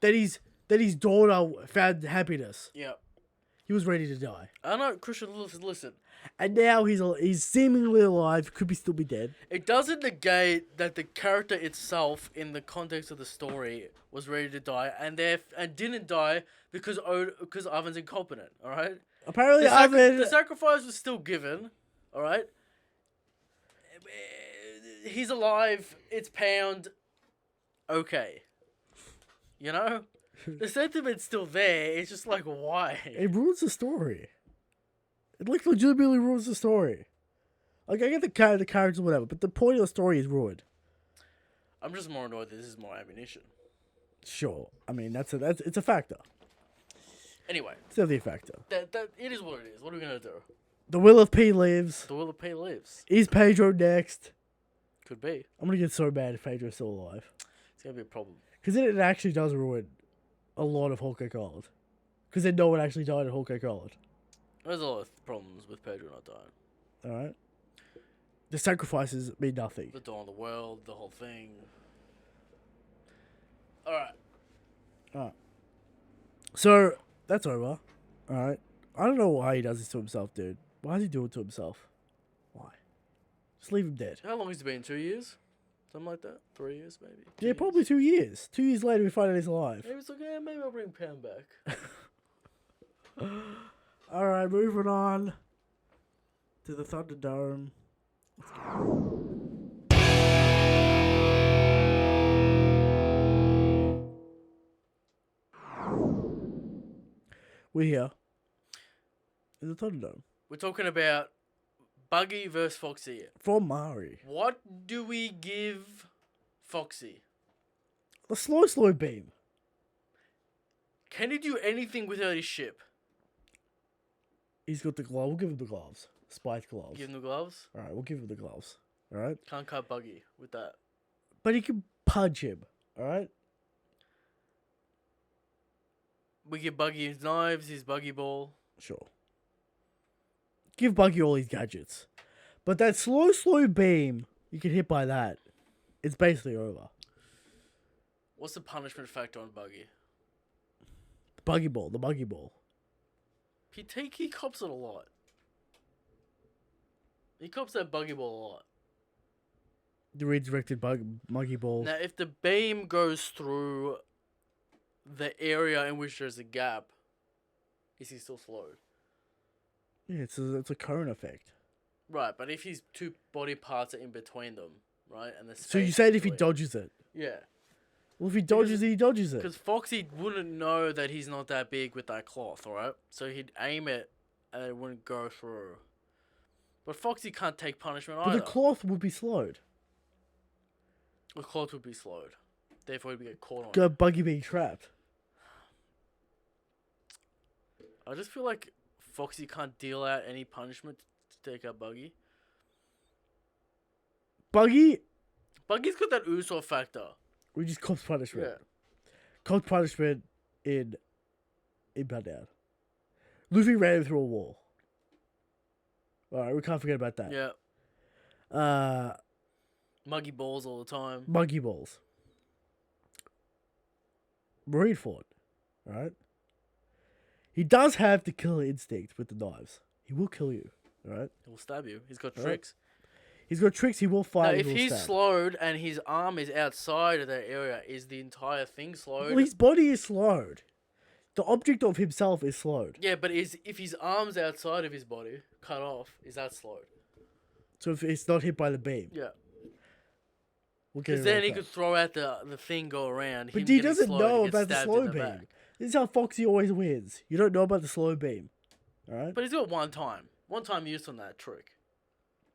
that his daughter found happiness. Yeah. He was ready to die. I know, Christian. Listen. And now he's seemingly alive. Could still be dead. It doesn't negate that the character itself, in the context of the story, was ready to die, and didn't die because Ivan's incompetent. All right. Apparently, the sacrifice was still given. All right. He's alive. It's Pound. Okay. You know, the sentiment's still there. It's just like, why? It ruins the story. It like legitimately ruins the story. Like I get the characters or whatever, but the point of the story is ruined. I'm just more annoyed that this is more ammunition. Sure, I mean it's a factor. Anyway, It's definitely a factor. that it is what it is. What are we gonna do? The Will of P lives. The Will of P lives. Is Pedro next? Could be. I'm gonna get so mad if Pedro's still alive. It's gonna be a problem. Because it actually does ruin a lot of Hawkeye Gold. Because then no one actually died in Hawkeye Gold. There's a lot of problems with Pedro not dying. Alright? The sacrifices mean nothing. The dawn of the world, the whole thing. Alright. Alright. So, that's over. Alright? I don't know why he does this to himself, dude. Why does he do it to himself? Why? Just leave him dead. How long has it been? 2 years? Something like that? 3 years, maybe? 2 Yeah, years? probably 2 years. 2 years later, we find out he's alive. Maybe it's like, yeah, maybe I'll bring Pound back. Alright, moving on to the Thunderdome. We're here in the Thunderdome. We're talking about Buggy versus Foxy. From Mari. What do we give Foxy? The slow beam. Can he do anything without his ship? He's got the glove. We'll give him the gloves. Spiked gloves. Give him the gloves? Alright, we'll give him the gloves. Alright? Can't cut Buggy with that. But he can punch him. Alright? We give Buggy his knives, his Buggy ball. Sure. Give Buggy all his gadgets. But that slow beam, you get hit by that. It's basically over. What's the punishment factor on Buggy? The Buggy ball. He cops it a lot. He cops that Buggy ball a lot. The redirected Buggy ball. Now, if the beam goes through the area in which there's a gap, is he still slowed? Yeah, it's a cone effect. Right, but if his two body parts are in between them, right, and the So you said if he dodges it. yeah, Well, if he dodges it, he dodges it. because Foxy wouldn't know that he's not that big with that cloth, alright? So he'd aim it, and it wouldn't go through. But Foxy can't take punishment But either. the cloth would be slowed. The cloth would be slowed, therefore he'd get caught on it. Got Buggy being trapped. I just feel like Foxy can't deal out any punishment to take out Buggy. Buggy's Got that Usopp factor. we just cops punishment. Yeah. Cops punishment in Down. Luffy ran him through a wall. Alright, we can't forget about that. Yeah. Muggy balls all the time. Monkey balls. Marineford. Alright? He does have the killer instinct with the knives. He will kill you. Alright? He'll stab you. He's got Right. tricks. He's got tricks, he will Now, fight. if he will he's stab. slowed and his arm is outside of that area, is the entire thing slowed? Well, his body is slowed. The object of himself is slowed. Yeah, but if his arm's outside of his body, cut off, is that slowed? So if it's not hit by the beam. Yeah. We'll get Because it then right he back. could throw out the thing, go around. But him he getting doesn't slowed, know he gets about the stabbed slow in the beam. back. This is how Foxy always wins. You don't know about the slow beam. Alright? But he's got one time use on that trick.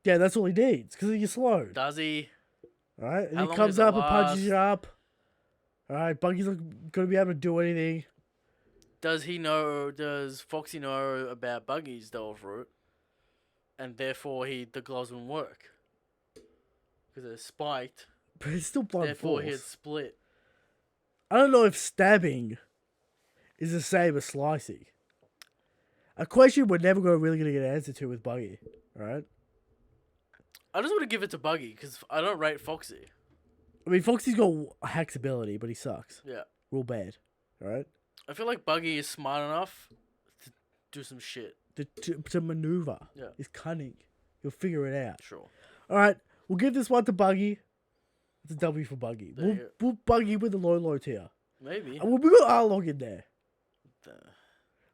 Yeah, that's all he needs, because he gets slowed. Does he? Alright? And How he long comes does it up and punches last? you up. Alright, Buggy's not going to be able to do anything. Does Foxy know about Buggy's Delve route? And therefore the gloves wouldn't work. Because they're spiked. But it's still blood Therefore he'd force. split. I don't know if stabbing is the same as slicing. A question we're never really going to get an answer to with Buggy. Alright? I just want to give it to Buggy because I don't rate Foxy. I mean, Foxy's got hacks ability, but he sucks. Yeah. Real bad. Alright? I feel like Buggy is smart enough to do some shit. To maneuver. Yeah. He's cunning. He'll figure it out. Sure. Alright, we'll give this one to Buggy. It's a W for Buggy. There you We'll Buggy with the low tier. Maybe. And we got Arlong in there. That's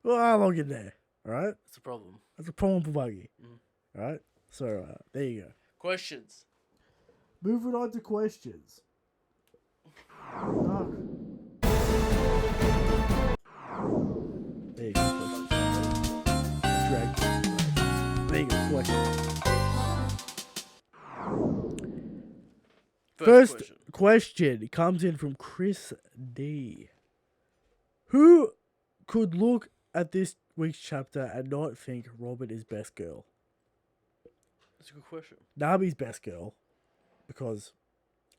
We got Arlong in there. Alright? a problem. That's a problem for Buggy. Mm. Alright? So, there you go. Questions. Moving on to questions. Ah. There you go. Questions. Drag. There you go. Questions. First question comes in from Chris D. Who could look at this week's chapter and not think Robin is best girl? That's a good question. Nami's best girl, because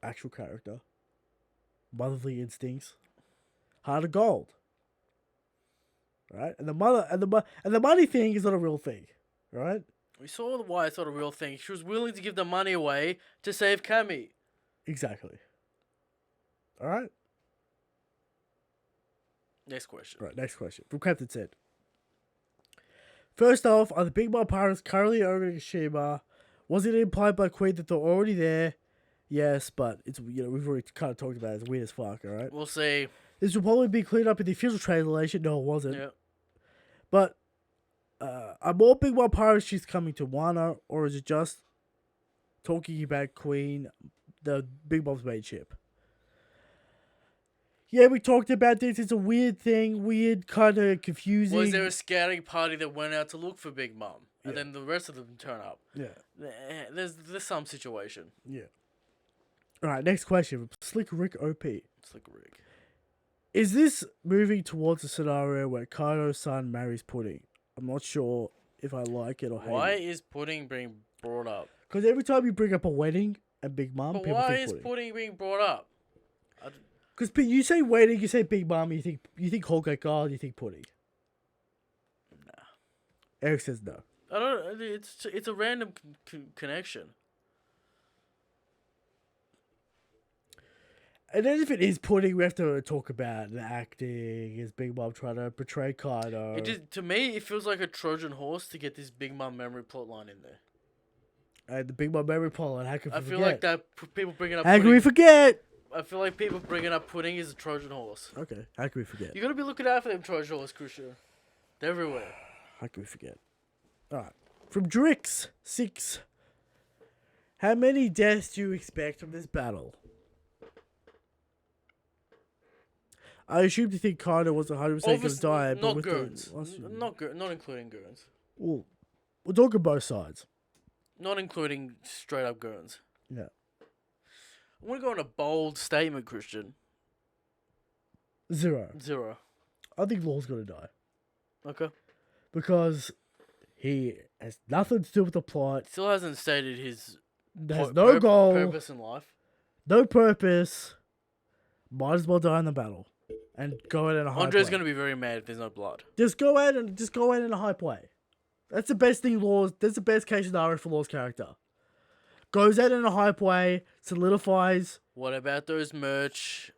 actual character, motherly instincts, heart of gold. Right? And the money thing is not a real thing. Right? We saw why it's not a real thing. She was willing to give the money away to save Cammy. Exactly. Alright? Next question. Right, next question. From Captain Said. First off, are the Big Mom pirates currently ogling Shima? Was it implied by Queen that they're already there? Yes, but it's we've already kind of talked about it. It's weird as fuck, alright? We'll see. This will probably be cleared up in the official translation. No, it wasn't. Yeah. But are more Big Mom pirates she's coming to Wano, or is it just talking about Queen, the Big Mom's main ship? Yeah, we talked about this. It's a weird thing. Weird, kind of confusing. Was there a scouting party that went out to look for Big Mom? And Yeah. then the rest of them turn up? Yeah. There's some situation. Yeah. Alright, next question. From Slick Rick OP. It's like Rick. Is this moving towards a scenario where Kaido's son marries Pudding? I'm not sure if I like it or hate Why it. is Pudding being brought up? Because every time you bring up a wedding and Big Mom, But people why think is Pudding. Pudding being brought up? Because you say wedding, you say Big Mom, you think Whole Cake God, you think Pudding. Nah. Eric says no. I don't. It's a random connection. And then if it is Pudding, we have to talk about the acting. Is Big Mom trying to portray Kaido? To me, it feels like a Trojan horse to get this Big Mom memory plotline in there. And the Big Mom memory plot, how can we I forget? feel like that people bringing up. How can we forget? I feel like people bringing up Pudding is a Trojan horse. Okay, how can we forget? You gotta be looking out for them Trojan horse, Christian. They're everywhere. How can we forget? Alright. From Drix6. How many deaths do you expect from this battle? I assume you think Kaido was 100% going to die, but not with goons. the... Not including goons. Well, we're talking both sides. Not including straight up goons. Yeah. I want to go on a bold statement, Christian. 0. 0. I think Law's going to die. Okay. Because he has nothing to do with the plot. Still hasn't stated his Has no goal. purpose in life. No purpose. Might as well die in the battle. And go out in a hype Andre's way. going to be very mad if there's no blood. Just go out in a hype way. That's the best thing that's the best case scenario for Law's character. Goes out in a hype way, solidifies. What about those merch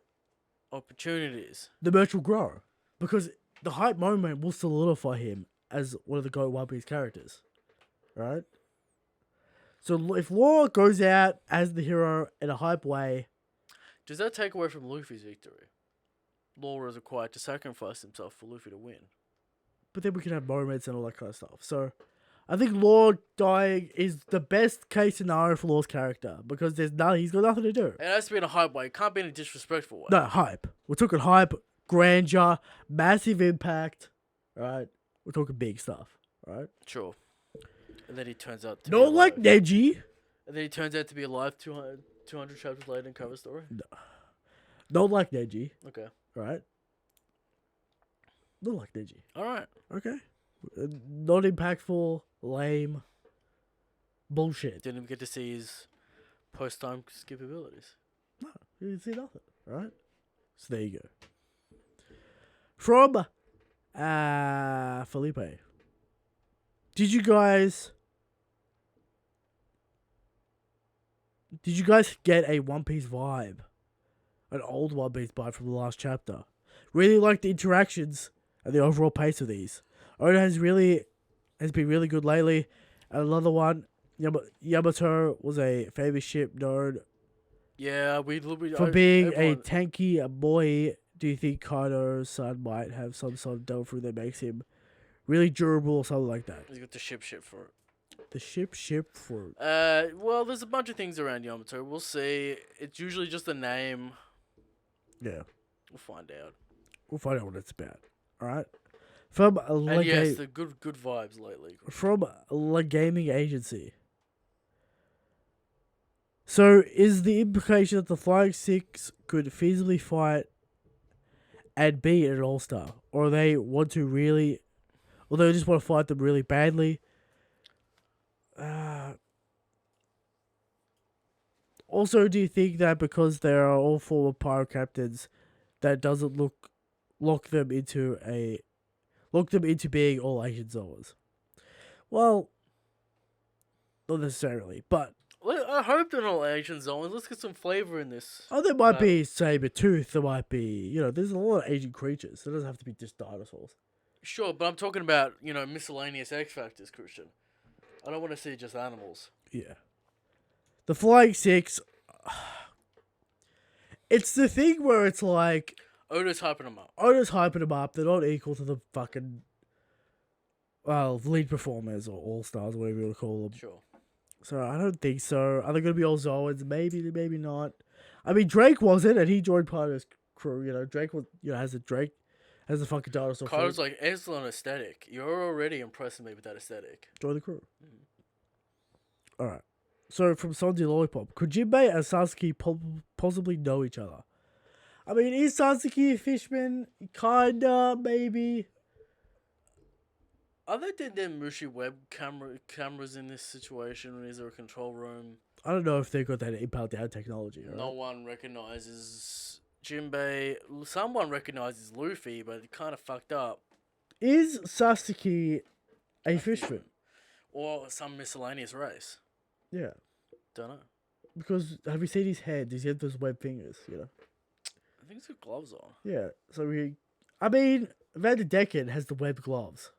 opportunities? The merch will grow. Because the hype moment will solidify him as one of the GOAT One Piece characters. Right? So if Law goes out as the hero in a hype way... Does that take away from Luffy's victory? Law is required to sacrifice himself for Luffy to win. But then we can have moments and all that kind of stuff. So I think Law dying is the best case scenario for Law's character because he's got nothing to do. It has to be in a hype way. It can't be in a disrespectful way. No, hype. We're talking hype, grandeur, massive impact, right? We're talking big stuff, right? Sure. And then he turns out to Not be like alive. Neji. And then he turns out to be alive 200 chapters later in cover story. Not like Neji, Okay. right? Not like Neji. Alright. Okay. Not impactful, lame, bullshit. Didn't even get to see his post-time skip abilities. No, you didn't see nothing, right? So there you go. From Felipe. Did you guys get a One Piece vibe? An old One Piece vibe from the last chapter? Really like the interactions and the overall pace of these. Oda has been really good lately. And another one, Yamato was a famous ship known Yeah, for being a tanky boy. Do you think Kaido's son might have some sort of downfall that makes him really durable or something like that? He's got the ship for it. The ship for... Well, there's a bunch of things around Yamato. We'll see. It's usually just a name. Yeah. We'll find out. We'll find out what it's about. Alright? From And yes, the good vibes lately. From La Gaming Agency. So, is the implication that the Flying Six could feasibly fight and be an all-star? Or they just want to fight them really badly? Also, do you think that because they are all former pirate captains, that doesn't lock them into being all Asian Zoas? Well, not necessarily, but I hope they're not Asian zones. Let's get some flavor in this. there might be saber-tooth, there might be, there's a lot of Asian creatures. It doesn't have to be just dinosaurs. Sure, but I'm talking about, miscellaneous X factors, Christian. I don't want to see just animals. Yeah. The Flying Six, it's the thing where it's like... Oda's hyping them up. They're not equal to the fucking, lead performers or all-stars, whatever you want to call them. Sure. So I don't think so. Are they going to be all Zoans? Maybe not. I mean, Drake wasn't, and he joined part of his crew. Drake was, has a fucking dinosaur. Kaido's like, excellent aesthetic. You're already impressing me with that aesthetic. Join the crew. Alright. So, from Sanji Lollipop, could Jinbei and Sasuke possibly know each other? I mean, is Sasuke a fishman? Kinda, maybe. Are there Dendemushi web cameras in this situation? Is there a control room? I don't know if they've got that impel down technology. Right? No one recognizes Jinbei. Someone recognizes Luffy, but it kind of fucked up. Is Sasuke a fishman? Or some miscellaneous race. Yeah. Don't know. Because, have you seen his head? Does he have those web fingers, I think he's got gloves on. Yeah. So, Van der Decken has the web gloves.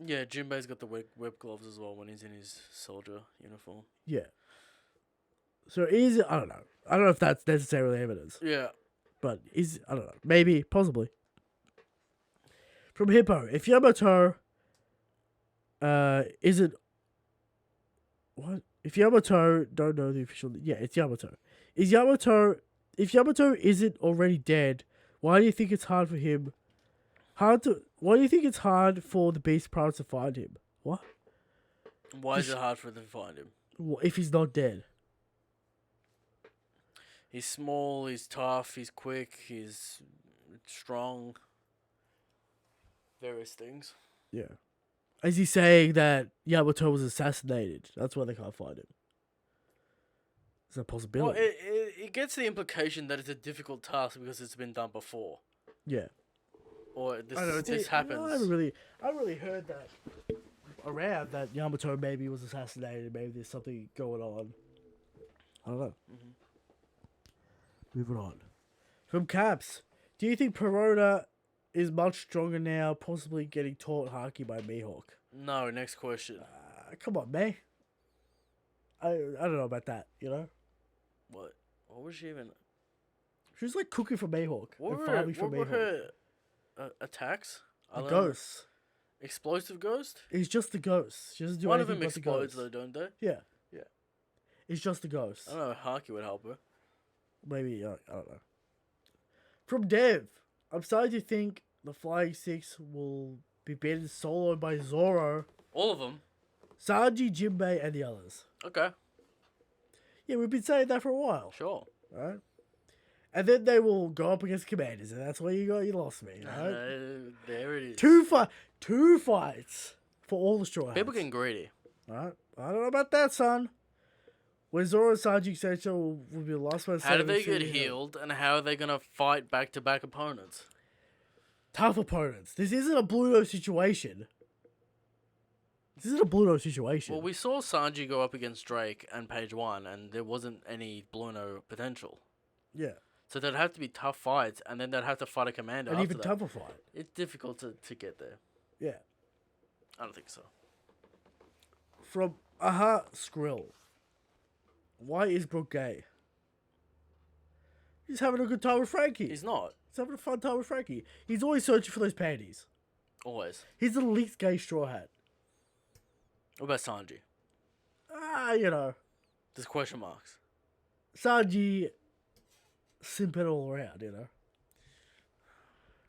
Yeah, Jinbei's got the web gloves as well when he's in his soldier uniform. Yeah. So, I don't know. I don't know if that's necessarily evidence. Yeah. But I don't know. Maybe, possibly. From Hippo, if Yamato isn't... What? If Yamato don't know the official... Yeah, it's Yamato. If Yamato isn't already dead, why do you think it's hard for him... Why do you think it's hard for the Beast Pirates to find him? What? Why is it hard for them to find him? If he's not dead? He's small, he's tough, he's quick, he's strong. Various things. Yeah. Is he saying that Yamato was assassinated? That's why they can't find him. Is that a possibility? Well, it gets the implication that it's a difficult task because it's been done before. Yeah. Or this happens. I haven't really heard that around that Yamato maybe was assassinated. Maybe there's something going on. I don't know. Moving on. From Caps, do you think Perona is much stronger now, possibly getting taught Haki by Mihawk? No, next question. Come on, man. I don't know about that, What? What was she even... She was like cooking for Mihawk. What and were farming for Mihawk. her attacks? The ghosts. Explosive ghost? He's just the ghost. She doesn't do One of anything them but the explodes, ghost. though, don't they? Yeah. Yeah. It's just the ghost. I don't know. Haki would help her. Maybe, I don't know. From Dev, I'm starting to think the Flying Six will be beaten solo by Zoro, All of them? Sanji, Jinbei, and the others. Okay. Yeah, we've been saying that for a while. Sure. Right? And then they will go up against commanders, and that's where you lost me, right? There it is. Two fights for all the straw hats. People getting greedy. Right? I don't know about that, son. When Zoro and Sanji etc. will be the last one. How do they get healed, and how are they going to fight back-to-back opponents? Tough opponents. This isn't a Bluto situation. Well, we saw Sanji go up against Drake and Page 1, and there wasn't any Bluno potential. Yeah. So there'd have to be tough fights, and then they'd have to fight a commander An after even that. tougher fight. It's difficult to get there. Yeah. I don't think so. From Aha Skrill. Why is Brooke gay? He's having a good time with Frankie. He's not. He's having a fun time with Frankie. He's always searching for those panties. Always. He's the least gay straw hat. What about Sanji? You know. There's question marks. Sanji simping all around, you know.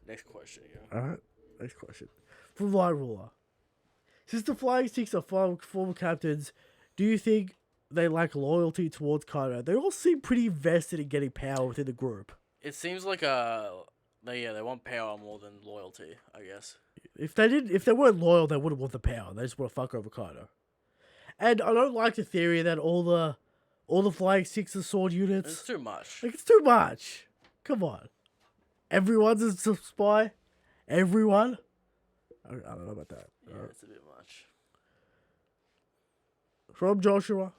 Next question, yeah. Alright, next question. From Light Ruler. Since the Flying Six are former captains, do you think they lack loyalty towards Kaido? They all seem pretty invested in getting power within the group. It seems like they want power more than loyalty, I guess. If they weren't loyal, they wouldn't want the power. They just want to fuck over Kaido. And I don't like the theory that all the Flying Six are sword units. It's too much. Like, it's too much. Come on. Everyone's a spy. Everyone. I don't know about that. Yeah, it's a bit much. From Joshua.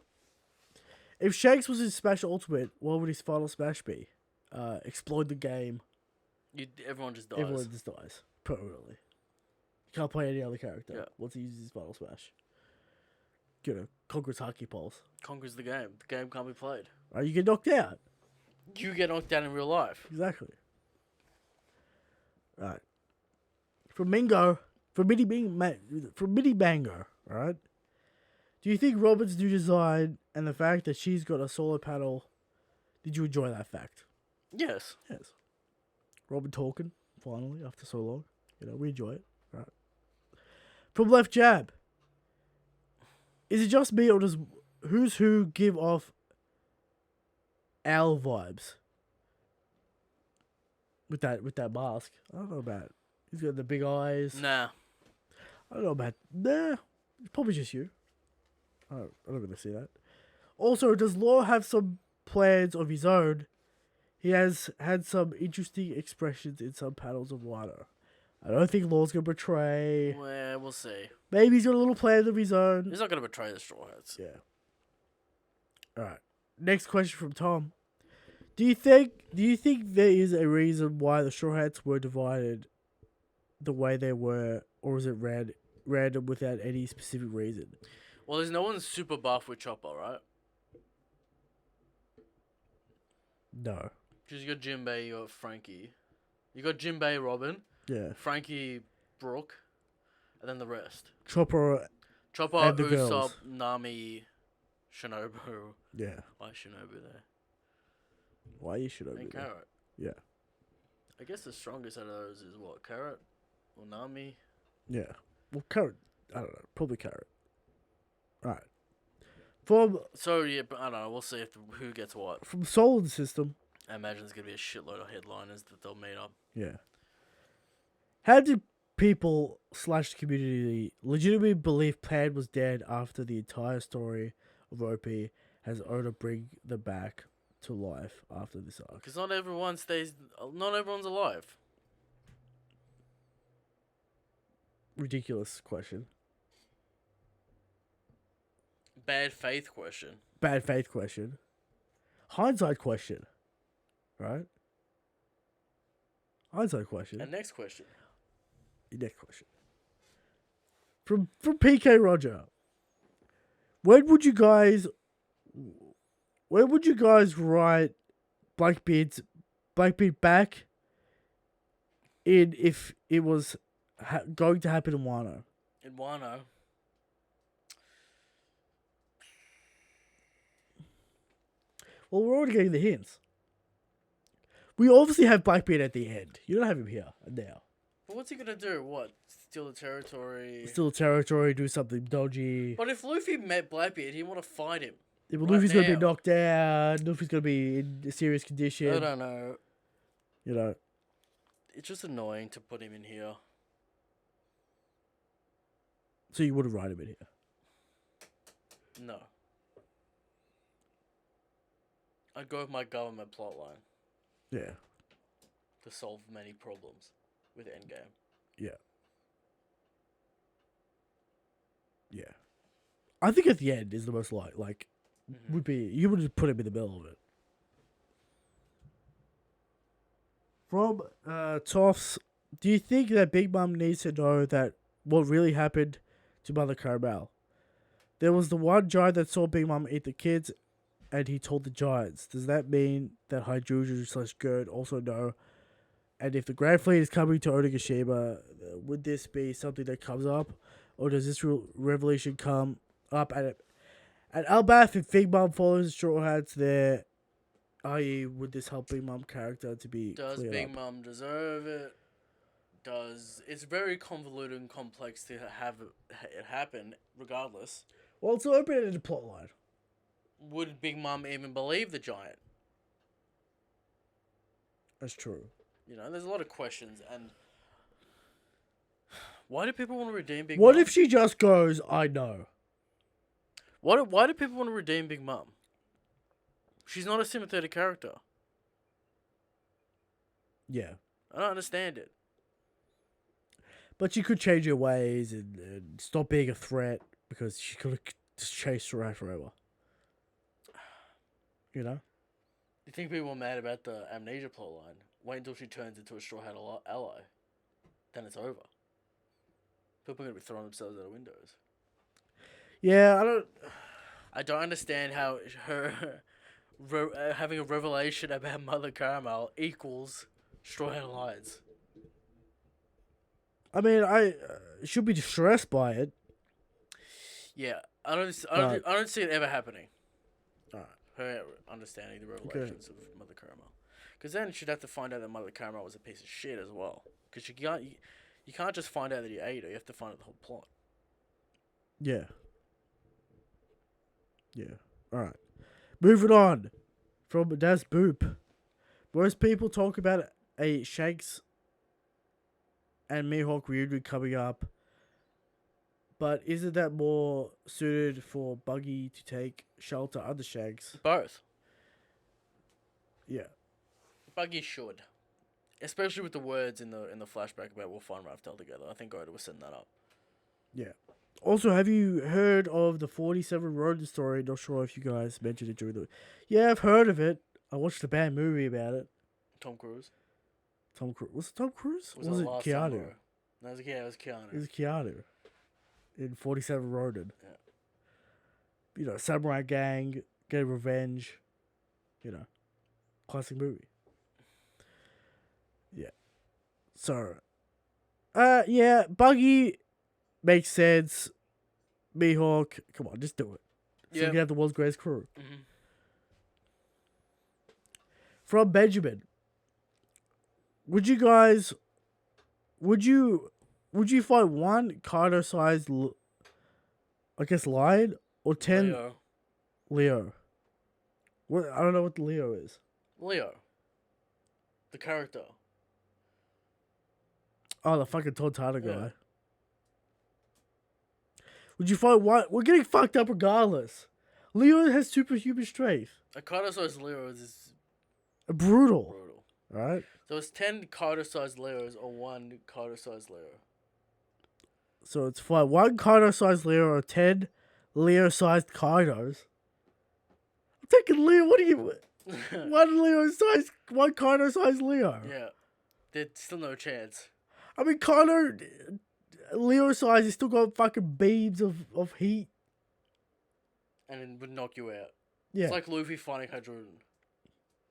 If Shanks was in Smash Ultimate, what would his final Smash be? Explode the game. Everyone just dies. Everyone just dies. Permanently. You can't play any other character Yeah. once he uses his final Smash. You know, conquers Haki Pulse. Conquers the game. The game can't be played. Right, you get knocked out. You get knocked out in real life. Exactly. Right. From Mingo. From Mini Bango. Alright. Do you think Robin's new design and the fact that she's got a solar panel, did you enjoy that fact? Yes. Yes. Robin talking, finally, after so long. You know, we enjoy it. Right. From Left Jab. Is it just me or does Who's Who give off owl vibes? With that mask. I don't know about it. He's got the big eyes. Nah. I don't know about... Nah. It's probably just you. I don't really see that. Also, does Law have some plans of his own? He has had some interesting expressions in some panels of Wano. I don't think Law's going to betray. Well, we'll see. Maybe he's got a little plan of his own. He's not going to betray the Straw Hats. Yeah. Alright. Next question from Tom. Do you think there is a reason why the Straw Hats were divided the way they were, or was it random without any specific reason? Well, there's no one super buff with Chopper, right? No. Because you got Jinbei, you got Frankie. You got Jinbei, Robin. Yeah. Frankie, Brooke. And then the rest. Chopper, and the Usopp, girls. Nami, Shinobu. Yeah. Why Shinobu there? Why you should And open it? Carrot. Yeah. I guess the strongest out of those is what? Carrot? Or Nami? Yeah. Well, Carrot. I don't know. Probably Carrot. Alright. From Yeah, but I don't know. We'll see who gets what. Solar System. I imagine there's going to be a shitload of headliners that they'll meet up. Yeah. How did people / the community legitimately believe Plan was dead after the entire story of OP has Oda bring them back to life after this arc? Because not everyone's alive. Ridiculous question. Bad faith question. Bad faith question. Hindsight question. Right? Hindsight question. And next question. Next question. From PK Roger. When would you guys write Blackbeard back in if it was going to happen in Wano? In Wano. Well, we're already getting the hints. We obviously have Blackbeard at the end. You don't have him here now. But what's he gonna do? What? Steal the territory? Steal territory, do something dodgy. But if Luffy met Blackbeard, he'd want to fight him. Yeah, but right Luffy's gonna be now. knocked out. Luffy's gonna be in a serious condition. I don't know. You know. It's just annoying to put him in here. So you wouldn't write him in here. No. I'd go with my government plotline Yeah. to solve many problems with Endgame. Yeah. Yeah. I think at the end is the most like would be you would just put him in the middle of it. From Toffs, do you think that Big Mom needs to know that what really happened to Mother Caramel? There was the one giant that saw Big Mom eat the kids, and he told the giants. Does that mean that Haijuju/Gerd also know? And if the Grand Fleet is coming to Onigashima, would this be something that comes up? Or does this revelation come up at Elbath if Big Mom follows the Straw Hats there? I.e., would this help Big Mom character to be Does cleared Big up? Mom deserve it? It's very convoluted and complex to have it happen, regardless. Well, it's open-ended plotline. Would Big Mom even believe the giant? That's true. You know, there's a lot of questions, and why do people want to redeem Big What Mom? if she just goes, I know? Why do people want to redeem Big Mom? She's not a sympathetic character. Yeah. I don't understand it. But she could change her ways and stop being a threat because she could have just chased her out forever. You know? You think people are mad about the amnesia plotline? Wait until she turns into a Straw Hat ally. Then it's over. People are going to be throwing themselves out of windows. Yeah, I don't understand how her having a revelation about Mother Caramel equals Straw Hat Alliance. I mean, I should be distressed by it. Yeah, I don't see it ever happening. Alright. Her understanding the revelations of Mother Caramel, because then she'd have to find out that Mother Caramel was a piece of shit as well. Because you can't just find out that he ate her. You have to find out the whole plot. Yeah. Yeah. Alright. Moving on. From Das Boop. Most people talk about a Shanks and Mihawk reunion coming up. But isn't that more suited for Buggy to take shelter under Shanks? Both. Yeah. Buggy should, especially with the words in the flashback about we'll find Raftel together. I think Oda was setting that up. Yeah. Also, have you heard of the 47 Ronin story? Not sure if you guys mentioned it during the... Yeah, I've heard of it. I watched a bad movie about it. Tom Cruise. Tom Cruise. Was it Tom Cruise? Was Was it it Last Keanu? Samurai? No, it was Keanu. It was Keanu. In 47 Ronin. Yeah. You know, samurai gang, get revenge. You know, classic movie. Yeah. So, yeah, Buggy makes sense. Mihawk, come on, just do it. So you can have the world's greatest crew. Mm-hmm. From Benjamin, would you fight one Kaido-sized, lion or 10 Leo? What, I don't know what the Leo is. Leo. The character. Oh, the fucking Tontara guy. Yeah. Would you fight one? We're getting fucked up regardless. Leo has superhuman strength. A Kaido-sized Leo is Brutal. brutal. Alright? So it's 10 Kaido-sized Leos or one Kaido-sized Leo. So it's fight one Kaido-sized Leo or 10 Leo-sized Kaidos. I'm taking Leo. What are you... one Kaido-sized Leo. Yeah. There's still no chance. I mean, Kaido... Leo size, he's still got fucking beams of heat. And it would knock you out. Yeah. It's like Luffy fighting Hydrogen.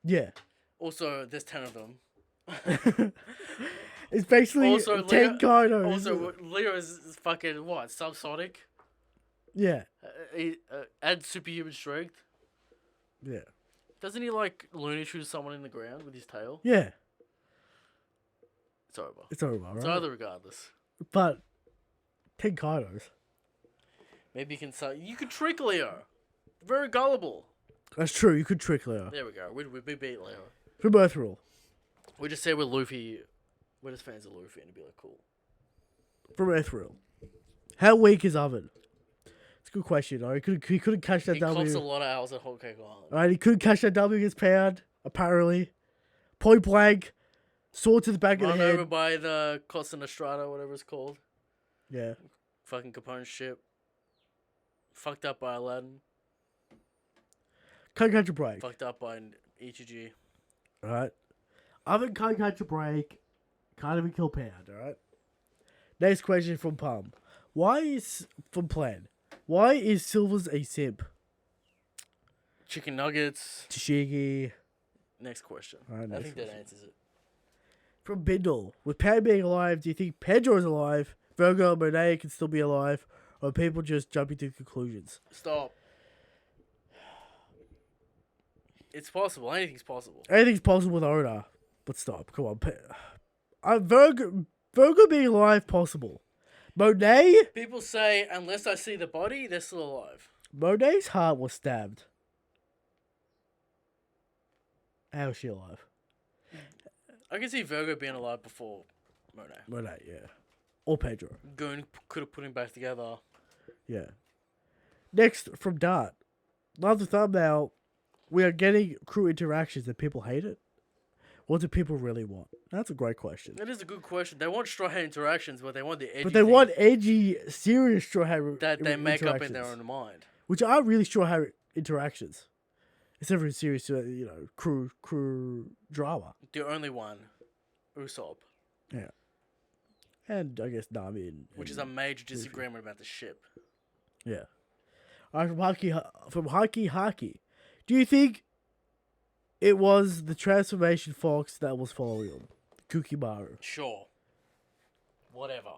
Yeah. Also, there's 10 of them. It's basically Also, 10 Kaidos. Also, Leo is fucking what? Subsonic? Yeah. Adds superhuman strength. Yeah. Doesn't he like Looney Tunes someone in the ground with his tail? Yeah. It's over. It's over, right? It's over regardless. But 10 Kaidos. Maybe you can say you could trick Leo. Very gullible. That's true. You could trick Leo. There we go. We beat Leo. For both rule. We just say we're Luffy. We're just fans of Luffy, and it'd be like cool. From Ethereal. How weak is Oven? It's a good question. Right? He couldn't catch that He W. cops a lot of hours at Whole Cake Island. Right? He couldn't catch that W against Pound, apparently. Point blank. Sword to the back of Run the head. over by the Costa Nostrada, whatever it's called. Yeah. Fucking Capone ship. Fucked up by Aladdin. Can't catch a break. Fucked up by Ichiji. Alright. Oven can't catch a break. Can't even kill Pound, alright? Next question from Palm. From Plan. Why is Silvers a simp? Chicken nuggets. Tashigi. Next question. Alright, I next think question. that answers it. From Bindle. With Pound being alive, do you think Pedro is alive, Virgo and Monet can still be alive, or are people just jumping to conclusions? Stop. It's possible. Anything's possible. Anything's possible with Oda. But stop. Come on. Virgo being alive, possible. Monet? People say, unless I see the body, they're still alive. Monet's heart was stabbed. How is she alive? I can see Virgo being alive before Monet. Monet, yeah. Or Pedro. Goon could have put him back together. Yeah. Next, from Dart. Love the thumbnail. We are getting crew interactions and people hate it. What do people really want? That's a great question. That is a good question. They want Straw Hat interactions, but they want the edgy But they thing want edgy, serious Straw Hat that they make up in their interactions, own mind. which are really Straw Hat interactions. Instead of serious, crew drama. The only one, Usopp, Yeah. And I guess Nami which is a major disagreement about the ship. Yeah. Alright, from Haki. Do you think it was the transformation fox that was following him? Kukimaru. Sure. Whatever.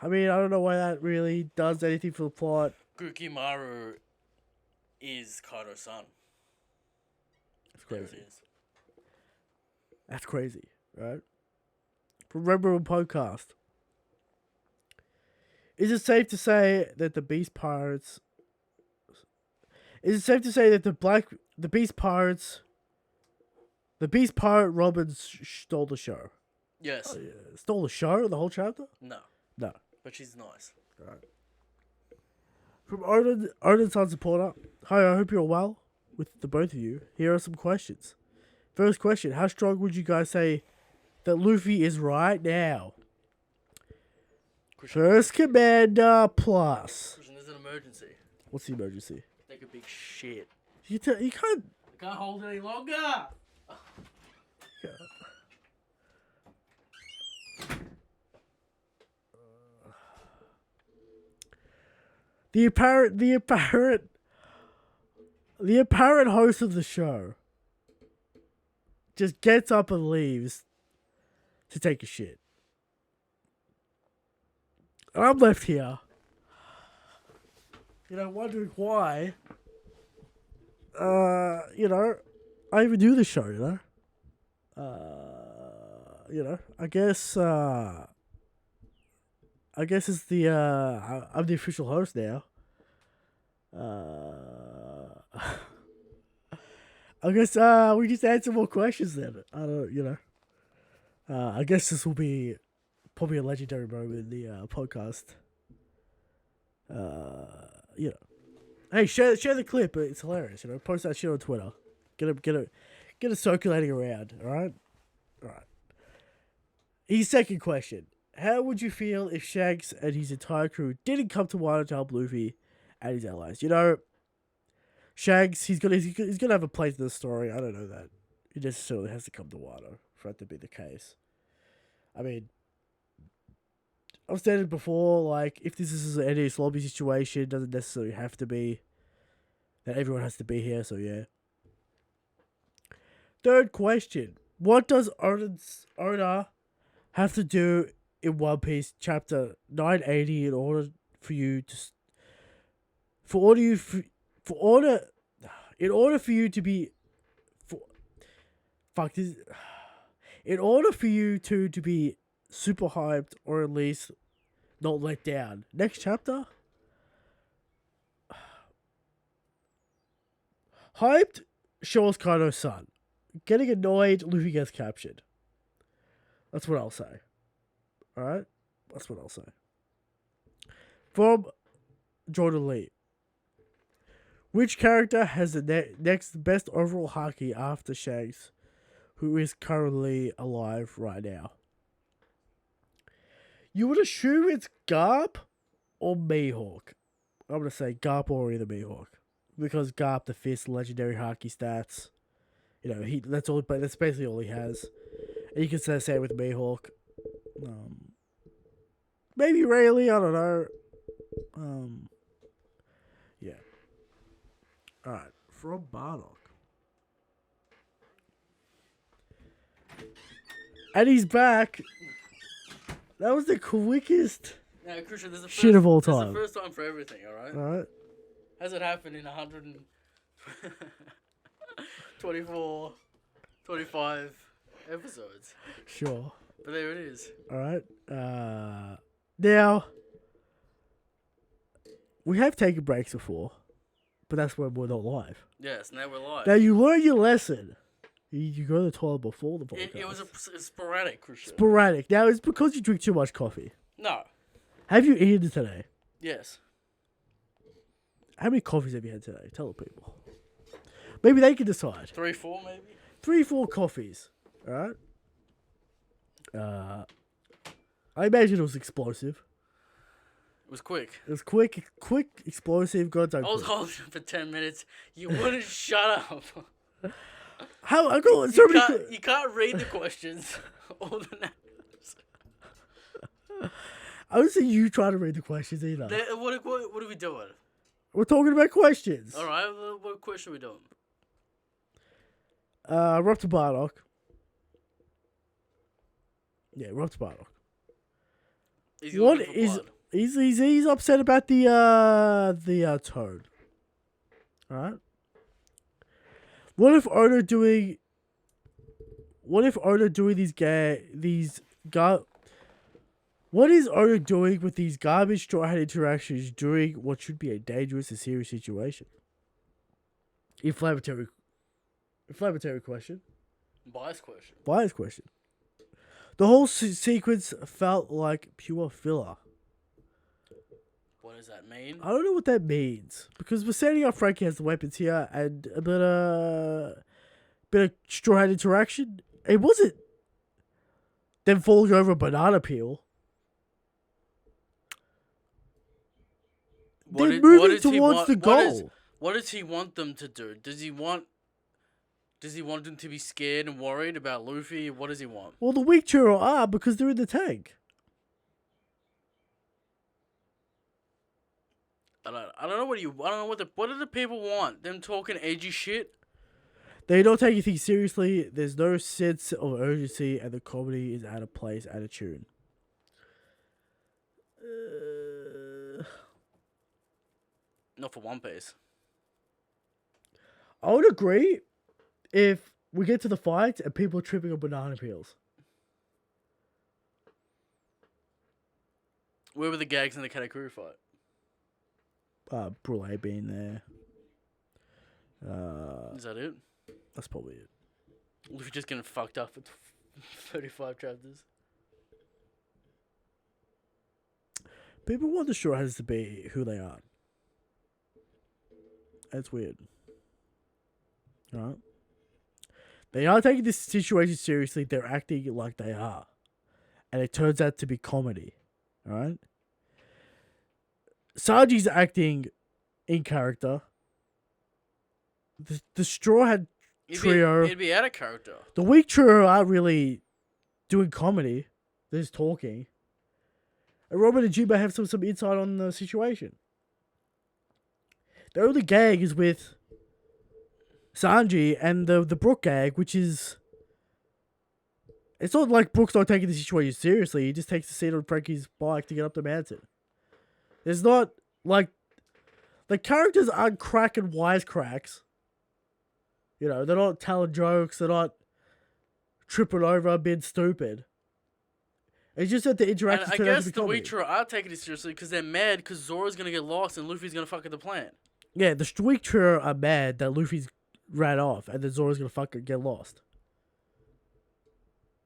I mean, I don't know why that really does anything for the plot. Gukimaru is Kaido's son. That's There crazy. it is. That's crazy, right? From Remember Podcast. Is it safe to say that the Beast Pirates... Is it safe to say that the Beast Pirate Robin stole the show? Yes. Stole the show, the whole chapter? No. No. But she's nice. Right. From Odin's Sun Supporter. Hi, I hope you're well with the both of you. Here are some questions. First question, how strong would you guys say that Luffy is right now? First Commander Plus. Christian, there's an emergency. What's the emergency? Take a big shit. You can't... I can't hold it any longer. The apparent host of the show just gets up and leaves to take a shit. And I'm left here, wondering why, I even do the show, I guess it's I'm the official host now. I guess we just answer more questions then. I don't, I guess this will be probably a legendary moment in the podcast. Hey, share the clip. It's hilarious. Post that shit on Twitter. Get it circulating around. All right. His second question: how would you feel if Shanks and his entire crew didn't come to Wano to help Luffy and his allies? Shanks, he's gonna have a place in the story. I don't know that he necessarily has to come to Wano for that to be the case. I mean, I've stated before, like, if this is an NES lobby situation, it doesn't necessarily have to be that everyone has to be here, so yeah. Third question. What does Oda have to do in One Piece chapter 980 in order for you to in order for you to be fuck this in order for you to be super hyped or at least not let down. Next chapter, hyped, Shaw's Kano's son. Getting annoyed, Luffy gets captured. That's what I'll say. Alright? That's what I'll say. From Jordan Lee. Which character has the next best overall haki after Shanks, who is currently alive right now? You would assume it's Garp or Mihawk. I'm going to say Garp or either Mihawk. Because Garp, the fist, legendary haki stats. You know, that's basically all he has. And you can say the same with Mihawk. Maybe Rayleigh, I don't know. Yeah. Alright, from Bardock. And he's back. That was the quickest Now, Christian, this is the first, shit of all this is time. the first time for everything, alright? Alright. Has it happened in 124, 25 episodes? Sure. But there it is. Alright. Now, we have taken breaks before, but that's when we're not live. Yes, now we're live. Now, you learn your lesson. You go to the toilet before the podcast. It was sporadic, Christian. Sporadic. Now, it's because you drink too much coffee. No. Have you eaten today? Yes. How many coffees have you had today? Tell the people. Maybe they can decide. 3, 4 maybe? 3, 4 coffees. Alright? I imagine it was explosive. It was quick. It was quick, explosive, got done I was quick. holding it for 10 minutes. You wouldn't shut up. How I got so many. You can't read the questions. All the names. I don't see you trying to read the questions either. What are we doing? We're talking about questions. Alright, what question are we doing? Rob to Bardock. Yeah, Rob to Bardock. Is he What looking for is blood? he's upset about the Toad. Alright? What if Oda doing what is Oda doing with these garbage straw hat interactions during what should be a dangerous and serious situation? Inflammatory question. Bias question. Bias question. The whole sequence felt like pure filler. What does that mean? I don't know what that means. Because we're setting up Frankie has the weapons here and a bit of straw hat interaction. It wasn't them falling over a banana peel. They're moving towards the goal. What does he want them to do? Does he want them to be scared and worried about Luffy? What does he want? Well, the weak Churro are because they're in the tank. I don't know what do the people want? Them talking edgy shit? They don't take anything seriously. There's no sense of urgency, and the comedy is out of place, out of tune. Not for One Piece. I would agree if we get to the fight and people are tripping on banana peels. Where were the gags in the Katakuri fight? Brule being there. Is that it? That's probably it. Luffy just getting fucked up for 35 chapters. People want the Straw Hats to be who they are. That's weird. Right? They are taking this situation seriously. They're acting like they are. And it turns out to be comedy. Alright? Sanji's acting in character. The Straw Hat trio. It'd be out of character. The weak trio aren't really doing comedy. They're just talking. And Robin and Juba have some insight on the situation. The only gag is with Sanji and the Brook gag, which is It's not like Brook's not taking the situation seriously. He just takes the seat on Frankie's bike to get up the mountain. There's not, like, the characters aren't cracking wisecracks. You know, they're not telling jokes. They're not tripping over, being stupid. It's just that the And interactions I turn out to guess be the comedy. Weak are taking it seriously because they're mad because Zora's gonna get lost and Luffy's gonna fuck up the plan. Yeah, the Weak Trio are mad that Luffy's ran off and then Zora's gonna fucking get lost.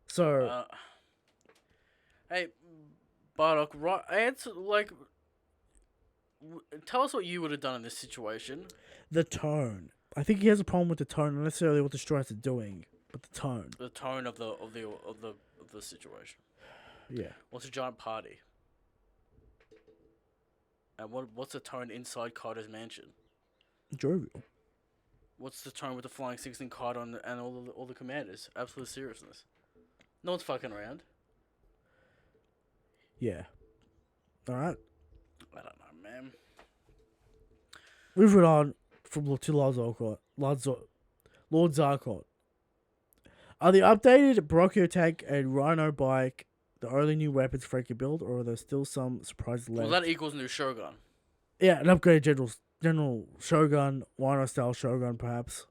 So, Hey, Bardock, answer, like, tell us what you would have done in this situation. the tone. I think he has a problem with the tone, not necessarily what the Strides are doing, but the tone. The tone of the situation. Yeah. What's a giant party? And what's the tone inside Carter's mansion? Jovial. What's the tone with the Flying 16 Carter and all the commanders? Absolute seriousness. No one's fucking around. Yeah. Alright. I don't know, man. Moving on from to Lord Zarkon. Are the updated Brachio tank and Rhino bike the only new weapons Frank can build, or are there still some surprises left? Well, that equals new Shogun. Yeah, an upgraded General Shogun, Rhino style Shogun, perhaps.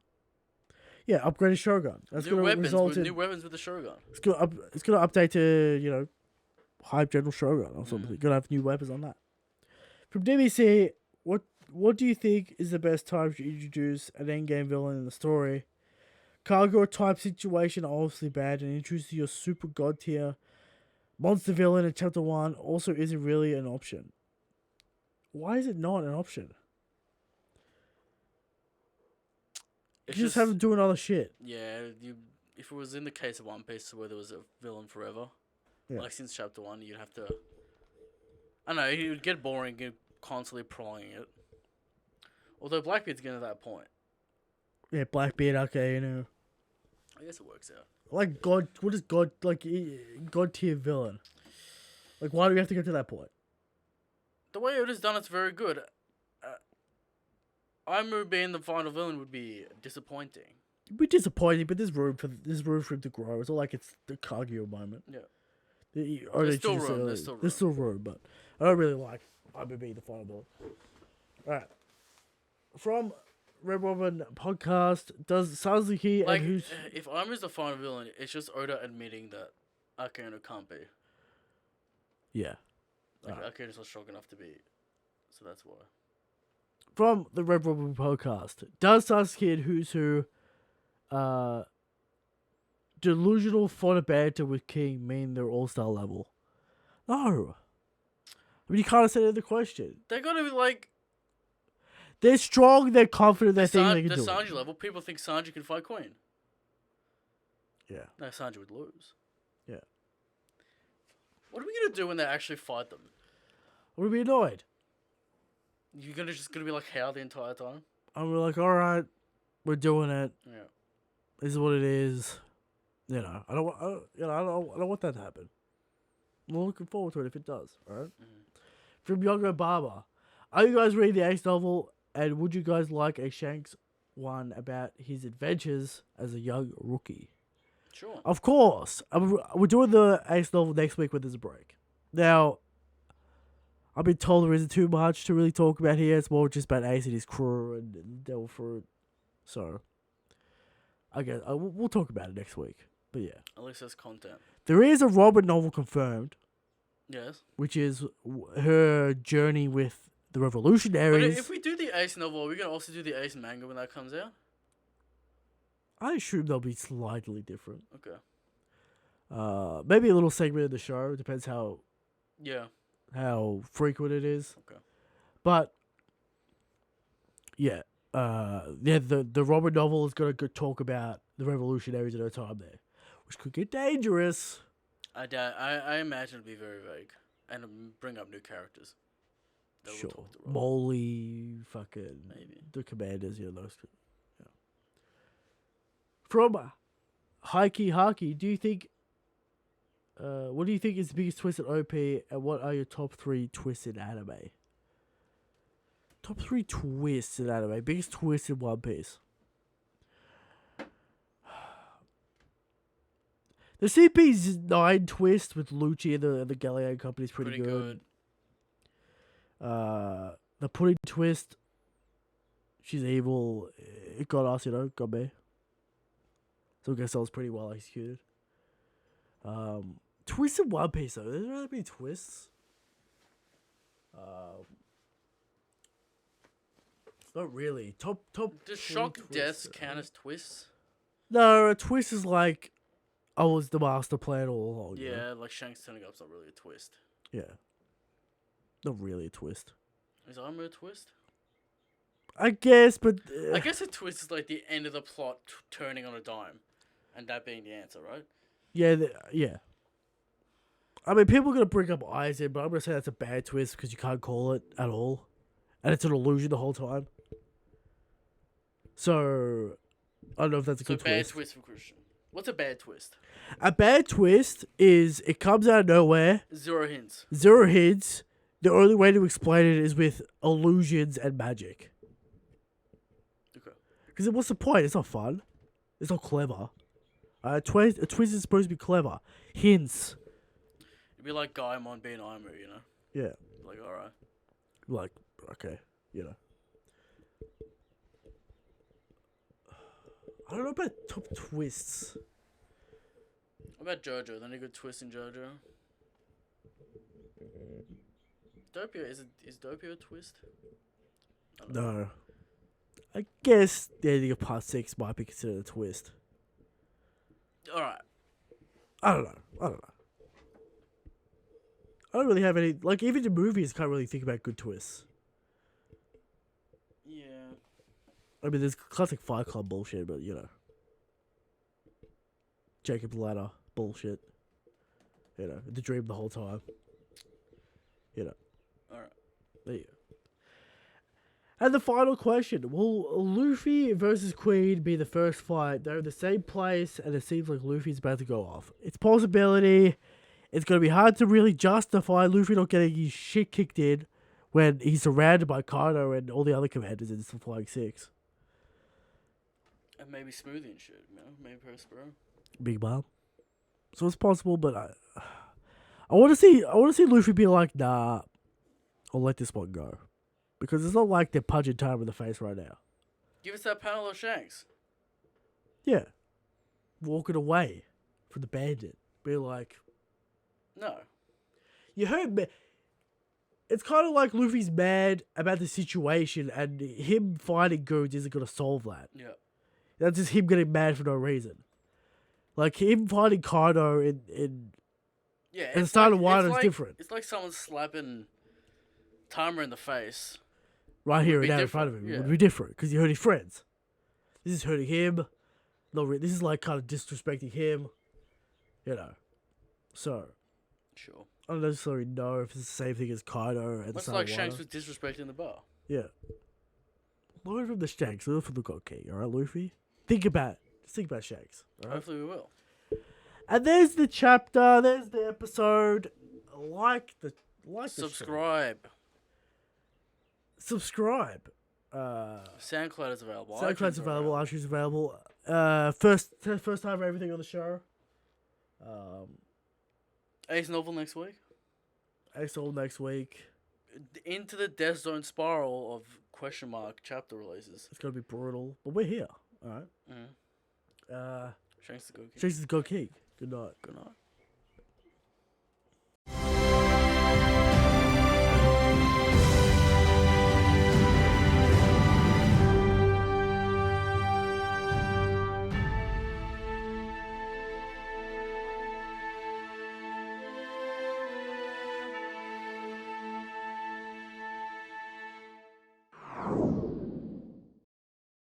Yeah, upgraded Shogun. That's New gonna weapons result in new weapons with the Shogun. it's gonna update to Hype General Shogun or something. Gonna have new weapons on that. From DBC, what do you think is the best time to introduce an endgame villain in the story? Cargo type situation are obviously bad, and introducing your super god tier monster villain in chapter 1 also isn't really an option. Why is it not an option? It's You just have to do another shit. Yeah, if it was in the case of One Piece where there was a villain forever, Yeah. like since chapter 1, you'd have to. I don't know, it would get boring, constantly prolonging it. Although Blackbeard's getting to that point. Yeah, Blackbeard, okay, I guess it works out. Like God, what is God, like God tier villain? Like, why do we have to get to that point? The way it is done, it's very good. Aimu being the final villain would be disappointing. It'd be disappointing, but there's room for him to grow. It's not like it's the Kaguya moment. Yeah. There's still room, there's still There's still room, but I don't really like Aimu being the final villain. Alright. From Red Robin podcast, does Sasuke Like, and who's... if Aimu's the final villain, it's just Oda admitting that Akainu can't be. Yeah. Like, Akainu's not strong enough to be. So that's why. From the Red Robin podcast, does Sasuke and Who's Who delusional fodder banter with King mean they're all-star level? No. I mean, you can't say the question. They gotta be like... They're strong, they're confident, they think they can the do Sanji it. level, people think Sanji can fight Queen. Yeah. No, Sanji would lose. Yeah. What are we gonna do when they actually fight them? Would be annoyed. You're just gonna be like how the entire time? And we're like, alright, we're doing it. Yeah. This is what it is. You know, I don't want that to happen. I'm looking forward to it if it does. Alright. From Yongo Barber, are you guys reading the Ace novel, and would you guys like a Shanks one about his adventures as a young rookie? Sure. Of course. We're doing the Ace novel next week when there's a break. Now, I've been told there isn't too much to really talk about here. It's more just about Ace and his crew and Devil Fruit. So, I guess we'll talk about it next week. But yeah. At least there's content. There is a Robin novel confirmed, Yes. which is her journey with the But revolutionaries. if we do the Ace novel, are we gonna also do the Ace manga when that comes out? I assume they'll be slightly different. Okay. Maybe a little segment of the show. It depends how Yeah. frequent it is. Okay. But yeah, the Robin novel is gonna talk about the revolutionaries in her time there, which could get dangerous. I imagine it'd be very vague and bring up new characters. That will Sure, talk to Robin. Molly, fucking Maybe. the commanders, those two. Yeah. From Hikey Haki, do you think? What do you think is the biggest twist in OP, and what are your top 3 twists in anime? Top 3 twists in anime. Biggest twist in One Piece. The CP9 twist with Lucci and the Galileo Company is pretty good. The Pudding twist, she's evil. It got us, got me. So I guess that was pretty well executed. Twists in One Piece, though. There's really many twists. Not really. Top. Does shock deaths count as twists? No, a twist is like, I was the master plan all along. Yeah, like Shanks turning up's not really a twist. Yeah. Not really a twist. Is armor a twist? I guess, but... I guess a twist is like the end of the plot turning on a dime. And that being the answer, right? Yeah, yeah. I mean, people are going to bring up Aizen, but I'm going to say that's a bad twist because you can't call it at all. And it's an illusion the whole time. So, I don't know if that's a good twist. Bad twist for Christian. What's a bad twist? A bad twist is it comes out of nowhere. Zero hints. The only way to explain it is with illusions and magic. Okay. Because what's the point? It's not fun. It's not clever. A twist is supposed to be clever. Hints. It'd be like Gaimon being Aimu, Yeah. Like, alright. Like, okay, I don't know about top twists. What about JoJo? Any good twist in JoJo? Doppio, is Doppio a twist? No. I guess the ending of part 6 might be considered a twist. Alright. I don't know. I don't really have any... Like, even the movies can't really think about good twists. Yeah. I mean, there's classic Fight Club bullshit, but, Jacob's Ladder bullshit. The dream the whole time. Alright. There you go. And the final question. Will Luffy versus Queen be the first fight? They're in the same place, and it seems like Luffy's about to go off. It's a possibility. It's going to be hard to really justify Luffy not getting his shit kicked in when he's surrounded by Kaido and all the other commanders in the Flying Six. And maybe Smoothie and shit, Maybe Prospero. Big Mom. So it's possible, but I want to see Luffy be like, nah, I'll let this one go. Because it's not like they're punching time in the face right now. Give us that panel of Shanks. Yeah. Walking away from the bandit. Be like... No. You heard me. It's kind of like Luffy's mad about the situation and him fighting goons isn't going to solve that. Yeah. That's just him getting mad for no reason. Like, him fighting Kaido in the start of Wano is different. It's like someone slapping Tama in the face. Right here and now in front of him. It would be different because he hurt his friends. This is hurting him. This is like kind of disrespecting him. So... Sure. I don't necessarily know if it's the same thing as Kaido at the Much start like of Shanks Wano. was disrespecting the bar. Yeah. Learn from the Shanks. Learn from the God King. Alright, Luffy? Think about Shanks. All right? Hopefully we will. And there's the chapter. There's the episode. Subscribe. Subscribe. SoundCloud is available. SoundCloud's available. iTunes available. First time for everything on the show. Ace Novel next week. Axel next week. Into the Death Zone spiral of question mark chapter releases. It's gonna be brutal, but we're here. All right. Mm-hmm. Shanks the Good King. Shanks is the God King. Good night. Good night.